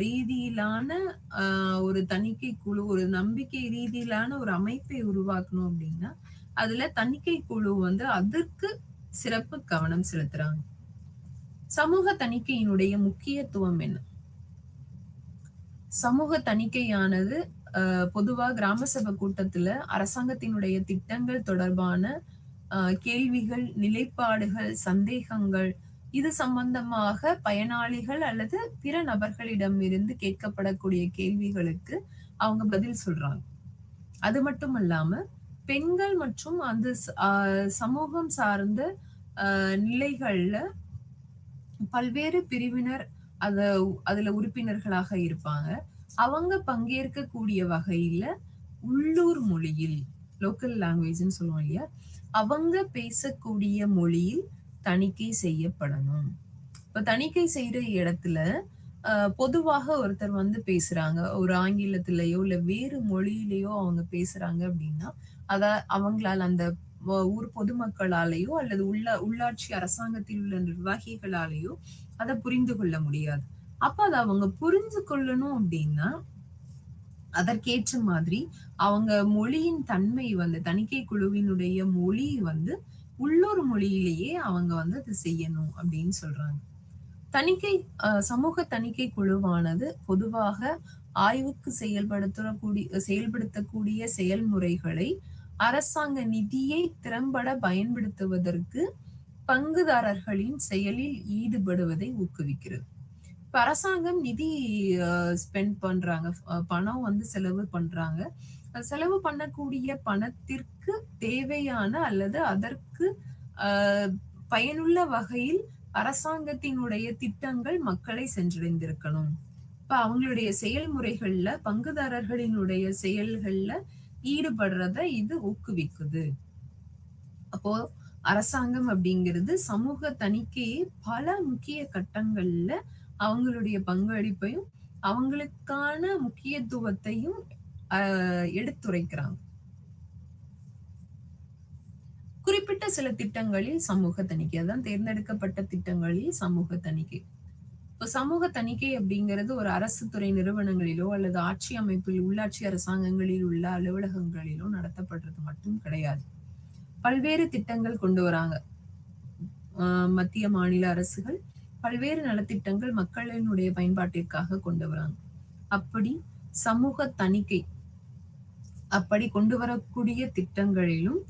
ரீதியிலான ஒரு தணிக்கை குழு, ஒரு நம்பிக்கை ரீதியிலான ஒரு அமைப்பை உருவாக்கணும் அப்படின்னா, அதுல தணிக்கை குழு வந்து அதற்கு சிறப்பு கவனம் செலுத்துறாங்க. சமூக தணிக்கையினுடைய முக்கியத்துவம் என்ன? சமூக தணிக்கையானது பொதுவா கிராம சபை கூட்டத்துல அரசாங்கத்தினுடைய திட்டங்கள் தொடர்பான கேள்விகள், நிலைப்பாடுகள், சந்தேகங்கள் இது சம்பந்தமாக பயனாளிகள் அல்லது பிற நபர்களிடம் இருந்து கேட்கப்படக்கூடிய கேள்விகளுக்கு அவங்க பதில் சொல்றாங்க. அது மட்டும் இல்லாம பெண்கள் மற்றும் அந்த சமூகம் சார்ந்த நிலைகள்ல பல்வேறு பிரிவினர் அதுல உறுப்பினர்களாக இருப்பாங்க. அவங்க பங்கேற்கக்கூடிய வகையில உள்ளூர் மொழியில், லோக்கல் லாங்குவேஜ்ன்னு சொல்லுவோம் இல்லையா, அவங்க பேசக்கூடிய மொழியில் தணிக்கை செய்யப்படணும். இப்ப தணிக்கை செய்யற இடத்துல பொதுவாக ஒருத்தர் வந்து பேசுறாங்க, ஒரு ஆங்கிலத்திலேயோ இல்ல வேறு மொழியிலேயோ அவங்க பேசுறாங்க அப்படின்னா, அத அவங்களால அந்த ஊர் பொதுமக்களாலேயோ அல்லது உள்ளாட்சி அரசாங்கத்தில் உள்ள நிர்வாகிகளாலேயோ அதை புரிந்து கொள்ள முடியாது. அப்ப அதை அவங்க புரிந்து கொள்ளணும் அப்படின்னா அதற்கேற்ற மாதிரி அவங்க மொழியின் தன்மை வந்து தணிக்கை குழுவினுடைய மொழி வந்து உள்ளூர் மொழியிலேயே அவங்க வந்து அதை செய்யணும் அப்படின்னு சொல்றாங்க. சமூக தணிக்கை குழுவானது பொதுவாக ஆய்வுக்கு செயல்படுத்தக்கூடிய செயல்முறைகளை அரசாங்க நிதியை திறம்பட பயன்படுத்துவதற்கு பங்குதாரர்களின் செயலில் ஈடுபடுவதை ஊக்குவிக்கிறது. இப்ப அரசாங்கம் நிதி ஸ்பெண்ட் பண்றாங்க, பணம் வந்து செலவு பண்றாங்க. செலவு பண்ணக்கூடிய பணத்திற்கு தேவையான அல்லது அதற்கு பயனுள்ள வகையில் அரசாங்கத்தினுடைய திட்டங்கள் மக்களை சென்றடைந்திருக்கணும். இப்ப அவங்களுடைய செயல்முறைகள்ல பங்குதாரர்களினுடைய செயல்கள்ல ஈடுபடுறத இது ஊக்குவிக்குது. அப்போ அரசாங்கம் அப்படிங்கிறது சமூக தணிக்கையை பல முக்கிய கட்டங்கள்ல அவங்களுடைய பங்களிப்பையும் அவங்களுக்கான முக்கியத்துவத்தையும் எடுத்துரைக்கிறாங்க. குறிப்பிட்ட சில திட்டங்களில் சமூக தணிக்கை, அதான் தேர்ந்தெடுக்கப்பட்ட திட்டங்களில் சமூக தணிக்கை. இப்போ சமூக தணிக்கை அப்படிங்கிறது ஒரு அரசு துறை நிறுவனங்களிலோ அல்லது ஆட்சி அமைப்பில் உள்ளாட்சி அரசாங்கங்களில் உள்ள அலுவலகங்களிலோ நடத்தப்படுறது மட்டும் கிடையாது. பல்வேறு திட்டங்கள் கொண்டு வராங்க. மத்திய மாநில அரசுகள் பல்வேறு நலத்திட்டங்கள் மக்களினுடைய பயன்பாட்டிற்காக கொண்டு வராங்க. அப்படி சமூக தணிக்கை அப்படி கொண்டு வரக்கூடிய திட்டங்களிலும்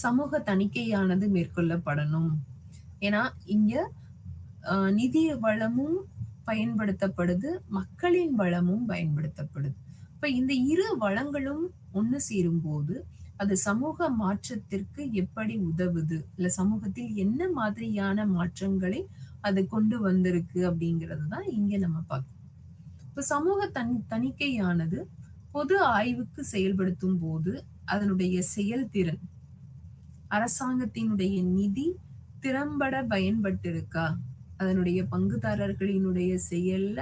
சமூக தணிக்கையானது மேற்கொள்ளப்படணும். ஏன்னா இங்க நிதி வளமும் பயன்படுத்தப்படுது, மக்களின் வளமும் பயன்படுத்தப்படுது. இப்ப இந்த இரு வளங்களும் ஒண்ணு சேரும் போது அது சமூக மாற்றத்திற்கு எப்படி உதவுது, இல்ல சமூகத்தில் என்ன மாதிரியான மாற்றங்களை அது கொண்டு வந்திருக்கு அப்படிங்கிறது தான் இங்க நம்ம பார்க்கணும். இப்ப சமூக தணிக்கையானது பொது ஆய்வுக்கு செயல்படுத்தும் போது அதனுடைய செயல்திறன், அரசாங்கத்தினுடைய நிதி திறம்பட பயன்பட்டிருக்கா, அதனுடைய பங்குதாரர்களினுடைய செயல்ல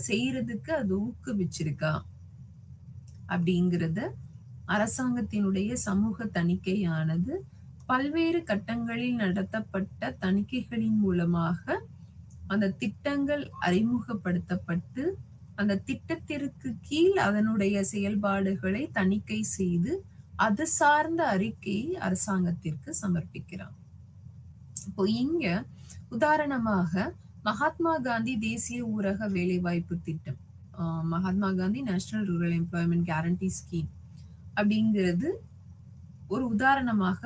செய்யறதுக்கு அது ஊக்குவிச்சிருக்கா அப்படிங்கிறத அரசாங்கத்தினுடைய சமூக தணிக்கையானது பல்வேறு கட்டங்களில் நடத்தப்பட்ட தணிக்கைகளின் மூலமாக அந்த திட்டங்கள் அறிமுகப்படுத்தப்பட்டு அந்த திட்டத்திற்கு கீழ் அதனுடைய செயல்பாடுகளை தணிக்கை செய்து அது சார்ந்த அறிக்கையை அரசாங்கத்திற்கு சமர்ப்பிக்கிறார். இப்போ இங்க உதாரணமாக மகாத்மா காந்தி தேசிய ஊரக வேலைவாய்ப்பு திட்டம், Mahatma Gandhi national rural employment guarantee scheme அப்படிங்கிறது ஒரு உதாரணமாக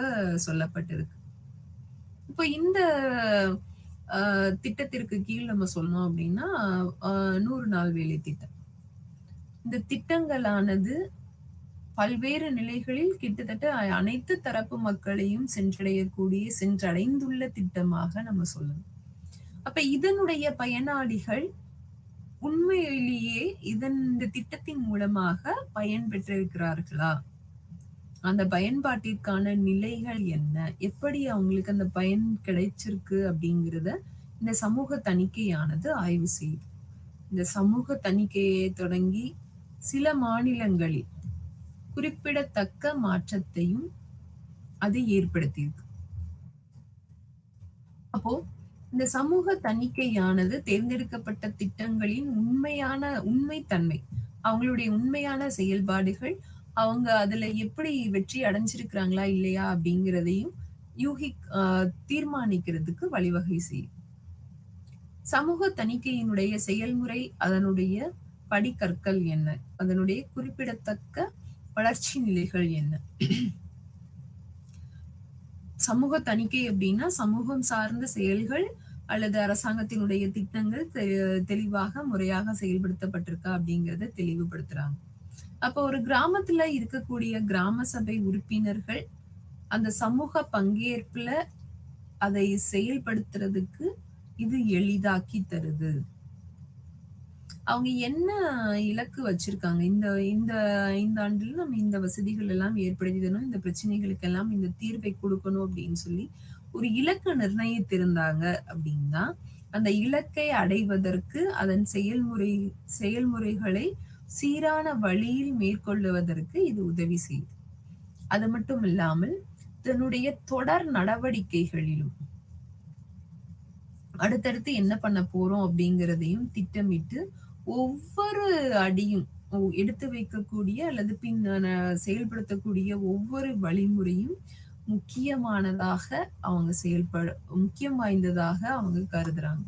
சொல்லப்பட்டிருக்கு. இப்போ இந்த திட்டத்திற்கு கீழ் நம்ம சொன்னோம் அப்படின்னா, 100 நாள் வேலை திட்டம். இந்த திட்டங்களானது பல்வேறு நிலைகளில் கிட்டத்தட்ட அனைத்து தரப்பு மக்களையும் சென்றடைந்துள்ள திட்டமாக நம்ம சொல்லணும். அப்ப இதனுடைய பயனாளிகள் உண்மையிலேயே இந்த திட்டத்தின் மூலமாக பயன் பெற்றிருக்கிறார்களா? அந்த பயன்பாட்டிற்கான நிலைகள் என்ன? எப்படி அவங்களுக்கு அந்த பயன் கிடைச்சிருக்கு அப்படிங்கிறத இந்த சமூக தணிக்கையானது ஆய்வு செய்யுது. இந்த சமூக தணிக்கையை தொடங்கி சில மாநிலங்களில் குறிப்பிடத்தக்க மாற்றத்தையும் அது ஏற்படுத்தியிருக்கு. அப்போ இந்த சமூக தணிக்கையானது தேர்ந்தெடுக்கப்பட்ட திட்டங்களின் உண்மைத்தன்மை, அவங்களுடைய உண்மையான செயல்பாடுகள், அவங்க அதுல எப்படி வெற்றி அடைஞ்சிருக்கிறாங்களா இல்லையா அப்படிங்கிறதையும் தீர்மானிக்கிறதுக்கு வழிவகை செய்யும். சமூக தணிக்கையினுடைய செயல்முறை, அதனுடைய படிக்கற்கள் என்ன? அதனுடைய குறிப்பிடத்தக்க வளர்ச்சி நிலைகள் என்ன? சமூக தணிக்கை அப்படின்னா சமூகம் சார்ந்த செயல்கள் அல்லது அரசாங்கத்தினுடைய திட்டங்கள் தெளிவாக முறையாக செயல்படுத்தப்பட்டிருக்கா அப்படிங்கறத தெளிவுபடுத்துறாங்க. அப்போ ஒரு கிராமத்துல இருக்கக்கூடிய கிராம சபை உறுப்பினர்கள் அந்த சமூக பங்கேற்புல அதை செயல்படுத்துறதுக்கு இது எளிதாக்கி தருது. அவங்க என்ன இலக்கு வச்சிருக்காங்க? இந்த இந்த 5 ஆண்டுல நம்ம இந்த வசதிகள் எல்லாம் ஏற்படுத்தி தரணும், இந்த பிரச்சனைகளுக்கு எல்லாம் இந்த தீர்வை கொடுக்கணும் அப்படின்னு சொல்லி ஒரு இலக்கு நிர்ணயித்திருந்தாங்க அப்படின்னா, அந்த இலக்கை அடைவதற்கு அதன் செயல்முறைகளை சீரான வழியில் மேற்கொள்ளுவதற்கு இது உதவி செய்யுது. அது மட்டும் இல்லாமல் தன்னுடைய தொடர் நடவடிக்கைகளிலும் அடுத்தடுத்து என்ன பண்ண போறோம் அப்படிங்கிறதையும் திட்டமிட்டு ஒவ்வொரு அடியும் எடுத்து வைக்கக்கூடிய அல்லது செயல்படுத்தக்கூடிய ஒவ்வொரு வழிமுறையும் முக்கியமானதாக முக்கியம் வாய்ந்ததாக அவங்க கருதுறாங்க.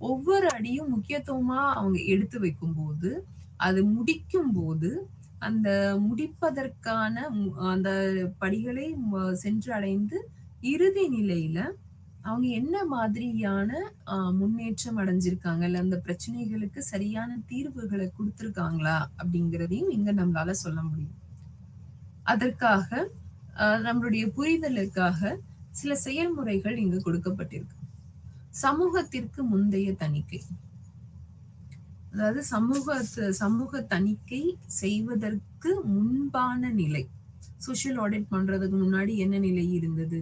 ஒவ்வொரு அடியும் முக்கியத்துவமா அவங்க எடுத்து வைக்கும்போது, அது முடிக்கும் போது அந்த முடிப்பதற்கான அந்த படிகளை சென்று அடைந்து இறுதி நிலையில அவங்க என்ன மாதிரியான முன்னேற்றம் அடைஞ்சிருக்காங்க, இல்ல அந்த பிரச்சனைகளுக்கு சரியான தீர்வுகளை கொடுத்திருக்காங்களா அப்படிங்கிறதையும் இங்க நம்மளால சொல்ல முடியும். அதற்காக நம்மளுடைய புரிதலுக்காக சில செயல்முறைகள் இங்கு கொடுக்கப்பட்டிருக்கு. சமூகத்திற்கு முந்தைய தணிக்கை, அதாவது சமூக தணிக்கை செய்வதற்கு முன்பான நிலை. சோசியல் ஆடிட் பண்றதுக்கு முன்னாடி என்ன நிலை இருந்தது?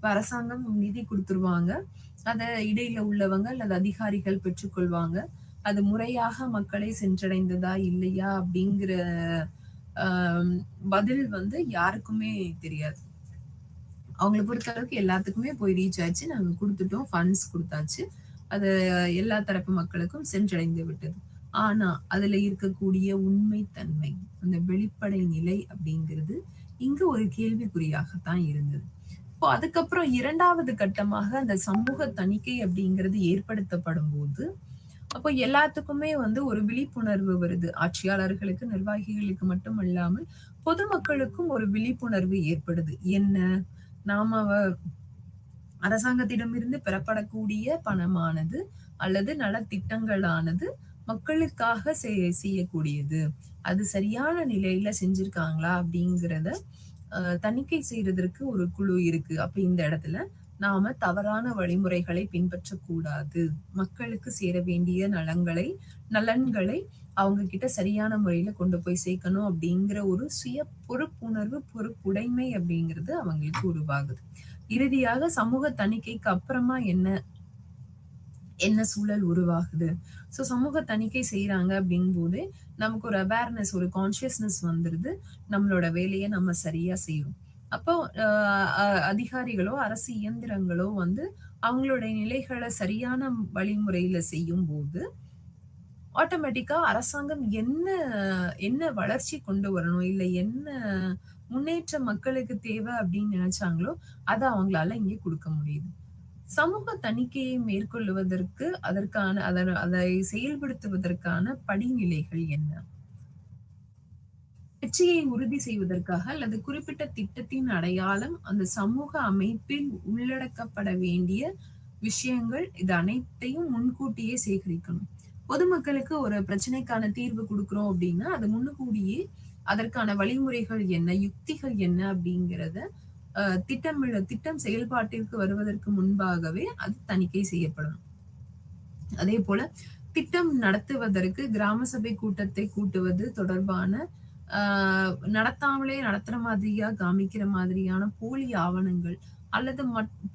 அரசாங்கம் நிதி கொடுத்துருவாங்க, அத இடையில உள்ளவங்க அல்லது அதிகாரிகள் பெற்றுக்கொள்வாங்க. அது முறையாக மக்களை சென்றடைந்ததா இல்லையா அப்படிங்கிற பதில் யாருக்குமே தெரியாது. அவங்களை பொறுத்த அளவுக்கு எல்லாத்துக்குமே போய் ரீச் ஆச்சு, நாங்க கொடுத்துட்டோம், ஃபண்ட்ஸ் கொடுத்தாச்சு, அது எல்லா தரப்பு மக்களுக்கும் சென்றடைந்து விட்டது. ஆனா அதுல இருக்கக்கூடிய உண்மைத்தன்மை, அந்த வெளிப்படை நிலை அப்படிங்கிறது இங்க ஒரு கேள்விக்குறியாகத்தான் இருந்தது. இப்போ அதுக்கப்புறம் 2வது கட்டமாக அந்த சமூக தணிக்கை அப்படிங்கிறது ஏற்படுத்தப்படும் போது, அப்போ எல்லாத்துக்குமே ஒரு விழிப்புணர்வு வருது. ஆட்சியாளர்களுக்கு, நிர்வாகிகளுக்கு மட்டும் இல்லாமல் பொதுமக்களுக்கும் ஒரு விழிப்புணர்வு ஏற்படுது. என்ன, நாம அரசாங்கத்திடமிருந்து பெறப்படக்கூடிய பணமானது அல்லது நலத்திட்டங்களானது மக்களுக்காக செய்யக்கூடியது. அது சரியான நிலையில செஞ்சிருக்காங்களா அப்படிங்கிறத தணிக்கை செய்யறதற்கு ஒரு குழு இருக்கு. அப்ப இந்த இடத்துல நாம தவறான வழிமுறைகளை பின்பற்றக்கூடாது. மக்களுக்கு சேர வேண்டிய நலன்களை அவங்க கிட்ட சரியான முறையில கொண்டு போய் சேர்க்கணும் அப்படிங்கிற ஒரு சுய பொறுப்புணர்வு, பொறுப்புடைமை அப்படிங்கிறது அவங்களுக்கு உருவாகுது. இறுதியாக சமூக தணிக்கைக்கு அப்புறமா என்ன சூழல் உருவாகுது? சோ சமூக தணிக்கை செய்யறாங்க அப்படிங்கும் போது நமக்கு ஒரு அவேர்னஸ், ஒரு கான்சியஸ்னஸ் வந்துருது. நம்மளோட வேலையை நம்ம சரியா செய்யறோம். அப்போ அதிகாரிகளோ அரசு இயந்திரங்களோ அவங்களுடைய நிலைகளை சரியான வழிமுறையில செய்யும் போது ஆட்டோமேட்டிக்கா அரசாங்கம் என்ன வளர்ச்சி கொண்டு வரணும், இல்ல என்ன முன்னேற்றம் மக்களுக்கு தேவை அப்படின்னு நினைச்சாங்களோ அதை அவங்களால இங்கே கொடுக்க முடியுது. சமூக தணிக்கையை மேற்கொள்வதற்கு அதை செயல்படுத்துவதற்கான படிநிலைகள் என்ன? வெற்றியை உறுதி செய்வதற்காக அல்லது குறிப்பிட்ட திட்டத்தின் அடையாளம், அந்த சமூக அமைப்பில் உள்ளடக்கப்பட வேண்டிய விஷயங்கள், இது அனைத்தையும் முன்கூட்டியே சேகரிக்கணும். பொதுமக்களுக்கு ஒரு பிரச்சனைக்கான தீர்வு குடுக்குறோம் அப்படின்னா, அது முன்கூடியே அதற்கான வழிமுறைகள் என்ன, யுக்திகள் என்ன அப்படிங்கிறத திட்டம் செயல்பாட்டிற்கு வருவதற்கு முன்பாகவே அது தணிக்கை செய்யப்படணும். அதேபோல திட்டம் நடத்துவதற்கு கிராம சபை கூட்டத்தை கூட்டுவது தொடர்பான நடத்தாமலே நடத்துற மாதிரியா காமிக்கிற மாதிரியான போலி ஆவணங்கள் அல்லது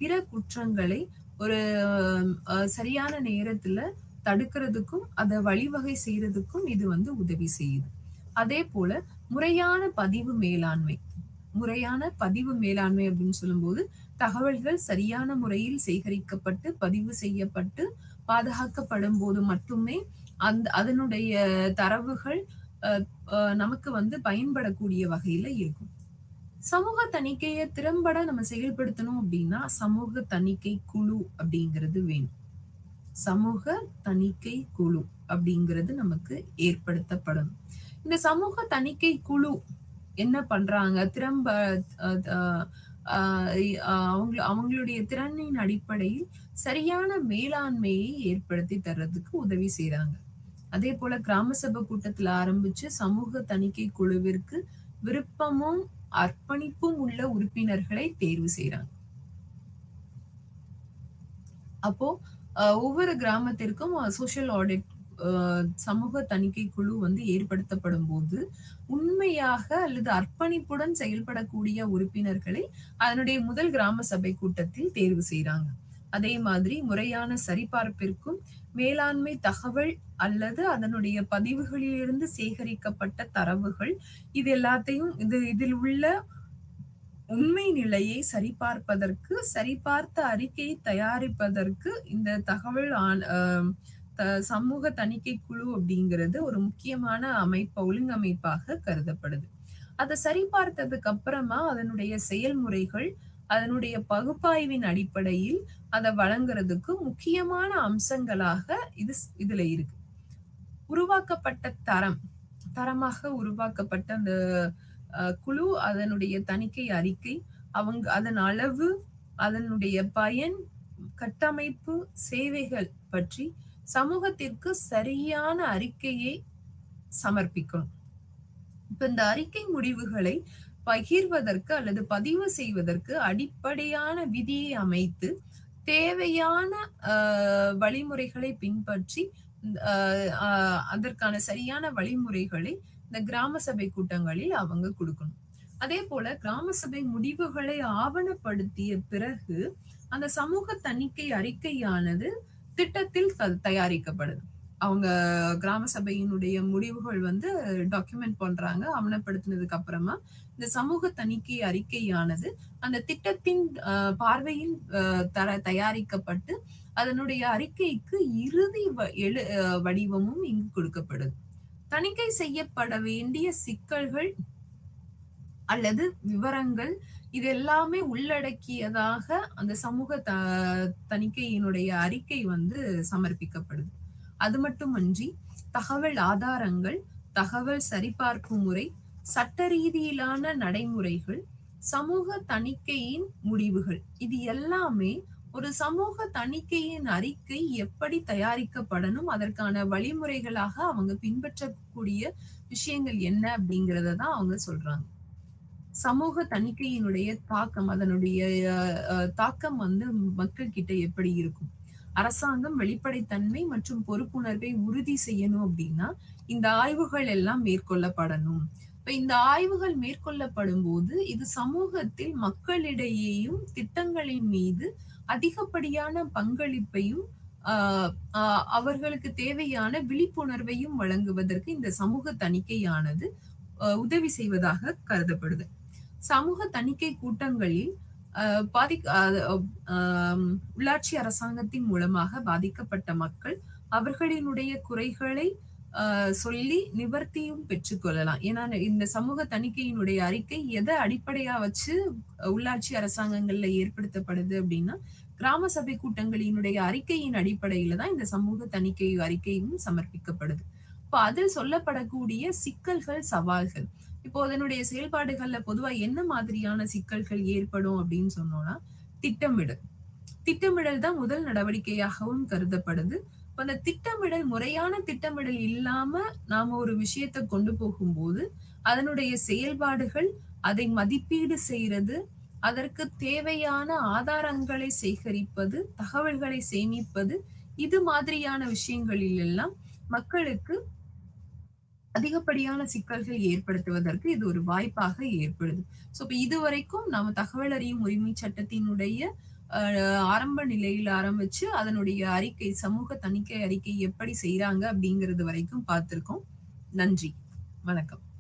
பிற குற்றங்களை ஒரு சரியான நேரத்துல தடுக்கிறதுக்கும் அதை வழிவகை செய்யறதுக்கும் இது வந்து உதவி செய்யுது. அதே போல முறையான பதிவு மேலாண்மை அப்படின்னு சொல்லும்போது தகவல்கள் சரியான முறையில் சேகரிக்கப்பட்டு பதிவு செய்யப்பட்டு பாதுகாக்கப்படும் போது மட்டுமே அதனுடைய தரவுகள் நமக்கு வந்து பயன்படக்கூடிய வகையில இருக்கும். சமூக தணிக்கையை திறம்பட நம்ம செயல்படுத்தணும் அப்படின்னா சமூக தணிக்கை குழு அப்படிங்கிறது வேணும். சமூக தணிக்கை குழு அப்படிங்கிறது நமக்கு ஏற்படுத்தப்படணும். இந்த சமூக தணிக்கை குழு என்ன பண்றாங்க, திறம்ப அவங்களுடைய திறனின் அடிப்படையில் சரியான மேலாண்மையை ஏற்படுத்தி தர்றதுக்கு உதவி செய்றாங்க. அதே போல கிராம சபை கூட்டத்துல ஆரம்பிச்சு சமூக தணிக்கை குழுவிற்கு விருப்பமும் அர்ப்பணிப்பும் உள்ள உறுப்பினர்களை தேர்வு செய்றாங்க. அப்போ ஒவ்வொரு கிராமத்திற்கும் சோசியல் ஆடிட் சமூக தணிக்கை குழு வந்து ஏற்படுத்தப்படும் போது உண்மையாக அல்லது அர்ப்பணிப்புடன் செயல்படக்கூடிய உறுப்பினர்களை அதனுடைய முதல் கிராம சபை கூட்டத்தில் தேர்வு செய்றாங்க. அதே மாதிரி முறையான சரிபார்ப்பிற்கும் மேலாண்மை தகவல் அல்லது அதனுடைய பதிவுகளிலிருந்து சேகரிக்கப்பட்ட தரவுகள் இது எல்லாத்தையும் இதில் உள்ள உண்மை நிலையை சரிபார்த்த அறிக்கையை தயாரிப்பதற்கு இந்த தகவல் சமூக தணிக்கை குழு அப்படிங்கிறது ஒரு முக்கியமான ஒழுங்கமைப்பாக கருதப்படுது. அதை சரிபார்த்ததுக்கு அப்புறமா அதனுடைய செயல்முறைகள் அதனுடைய பகுப்பாய்வின் அடிப்படையில் அதை வழங்குறதுக்கு முக்கியமான அம்சங்களாக இதுல இருக்கு. உருவாக்கப்பட்ட தரமாக உருவாக்கப்பட்ட அந்த குழு அதனுடைய தணிக்கை அறிக்கை அதன் அளவு அதனுடைய பயன் கட்டமைப்பு சேவைகள் பற்றி சமூகத்திற்கு சரியான அறிக்கையை சமர்ப்பிக்கணும். இப்ப இந்த அறிக்கை முடிவுகளை பகிர்வதற்கு அல்லது பதிவு செய்வதற்கு அடிப்படையான விதியை அமைத்து தேவையான வழிமுறைகளை பின்பற்றி அதற்கான சரியான வழிமுறைகளை இந்த கிராம சபை கூட்டங்களில் அவங்க கொடுக்கணும். அதே போல கிராம சபை முடிவுகளை ஆவணப்படுத்திய பிறகு அந்த சமூக தணிக்கை அறிக்கையானது திட்டத்தில் தயாரிக்கப்படுது. அவங்க கிராம சபையினுடைய முடிவுகள் வந்து டாக்குமெண்ட் பண்றாங்க. ஆவணப்படுத்தினதுக்கு அப்புறமா இந்த சமூக தணிக்கை அறிக்கையானது அந்த திட்டத்தின் பார்வையில் தயாரிக்கப்பட்டு அதனுடைய அறிக்கைக்கு இறுதி வடிவமும் இங்கு கொடுக்கப்படுது. தணிக்கை செய்யப்பட வேண்டிய சிக்கல்கள் அல்லது விவரங்கள் இது எல்லாமே உள்ளடக்கியதாக அந்த சமூக தணிக்கையினுடைய அறிக்கை வந்து சமர்ப்பிக்கப்படுது. அது மட்டுமன்றி தகவல் ஆதாரங்கள், தகவல் சரிபார்ப்பு முறை, சட்ட ரீதியிலான நடைமுறைகள், சமூக தணிக்கையின் முடிவுகள் இது எல்லாமே ஒரு சமூக தணிக்கையின் அறிக்கை எப்படி தயாரிக்கப்படணும் அதற்கான வழிமுறைகளாக அவங்க பின்பற்றக்கூடிய விஷயங்கள் என்ன அப்படிங்கறத தான் அவங்க சொல்றாங்க. சமூக தணிக்கையினுடைய தாக்கம் அதனுடைய தாக்கம் வந்து மக்கள் கிட்ட எப்படி இருக்கும்? அரசாங்கம் வெளிப்படைத்தன்மை மற்றும் பொறுப்புணர்வை உறுதி செய்யணும் அப்படின்னா இந்த ஆய்வுகள் எல்லாம் மேற்கொள்ளப்படணும். இப்ப இந்த ஆய்வுகள் மேற்கொள்ளப்படும் போது இது சமூகத்தில் மக்களிடையேயும் திட்டங்களின் மீது அதிகப்படியான பங்களிப்பையும் அவர்களுக்கு தேவையான விழிப்புணர்வையும் வழங்குவதற்கு இந்த சமூக தணிக்கையானது உதவி செய்வதாக கருதப்படுது. சமூக தணிக்கை கூட்டங்களில் உள்ளாட்சி அரசாங்கத்தின் மூலமாக பாதிக்கப்பட்ட மக்கள் அவர்களினுடைய குறைகளை சொல்லி நிவர்த்தியும் பெற்றுக்கொள்ளலாம். ஏன்னா இந்த சமூக தணிக்கையினுடைய அறிக்கை எதை அடிப்படையா வச்சு உள்ளாட்சி அரசாங்கங்கள்ல ஏற்படுத்தப்படுது அப்படின்னா கிராம சபை கூட்டங்களினுடைய அறிக்கையின் அடிப்படையில தான் இந்த சமூக தணிக்கை அறிக்கையும் சமர்ப்பிக்கப்படுது. இப்ப அதில் சொல்லப்படக்கூடிய சிக்கல்கள், சவால்கள். இப்போ அதனுடைய செயல்பாடுகள்ல பொதுவா என்ன மாதிரியான சிக்கல்கள் ஏற்படும் அப்படின்னு சொன்னோம்னா, திட்டமிடல். திட்டமிடல் தான் முதல் நடவடிக்கையாகவும் கருதப்படுது. இப்ப அந்த திட்டமிடல் முறையான திட்டமிடல் இல்லாம நாம ஒரு விஷயத்த கொண்டு போகும்போது, அதனுடைய செயல்பாடுகள், அதை மதிப்பீடு செய்றது, அதற்கு தேவையான ஆதாரங்களை சேகரிப்பது, தகவல்களை சேமிப்பது, இது மாதிரியான விஷயங்களில் எல்லாம் மக்களுக்கு அதிகப்படியான சிக்கல்கள் ஏற்படுத்துவதற்கு இது ஒரு வாய்ப்பாக ஏற்படுது. ஸோ இப்ப இதுவரைக்கும் நாம தகவல் அறியும் உரிமை சட்டத்தினுடைய அ ஆரம்ப நிலையில ஆரம்பிச்சு, அதனுடைய அறிக்கை, சமூக தணிக்கை அறிக்கை எப்படி செய்றாங்க அப்படிங்கிறது வரைக்கும் பார்த்திருக்கோம். நன்றி. வணக்கம்.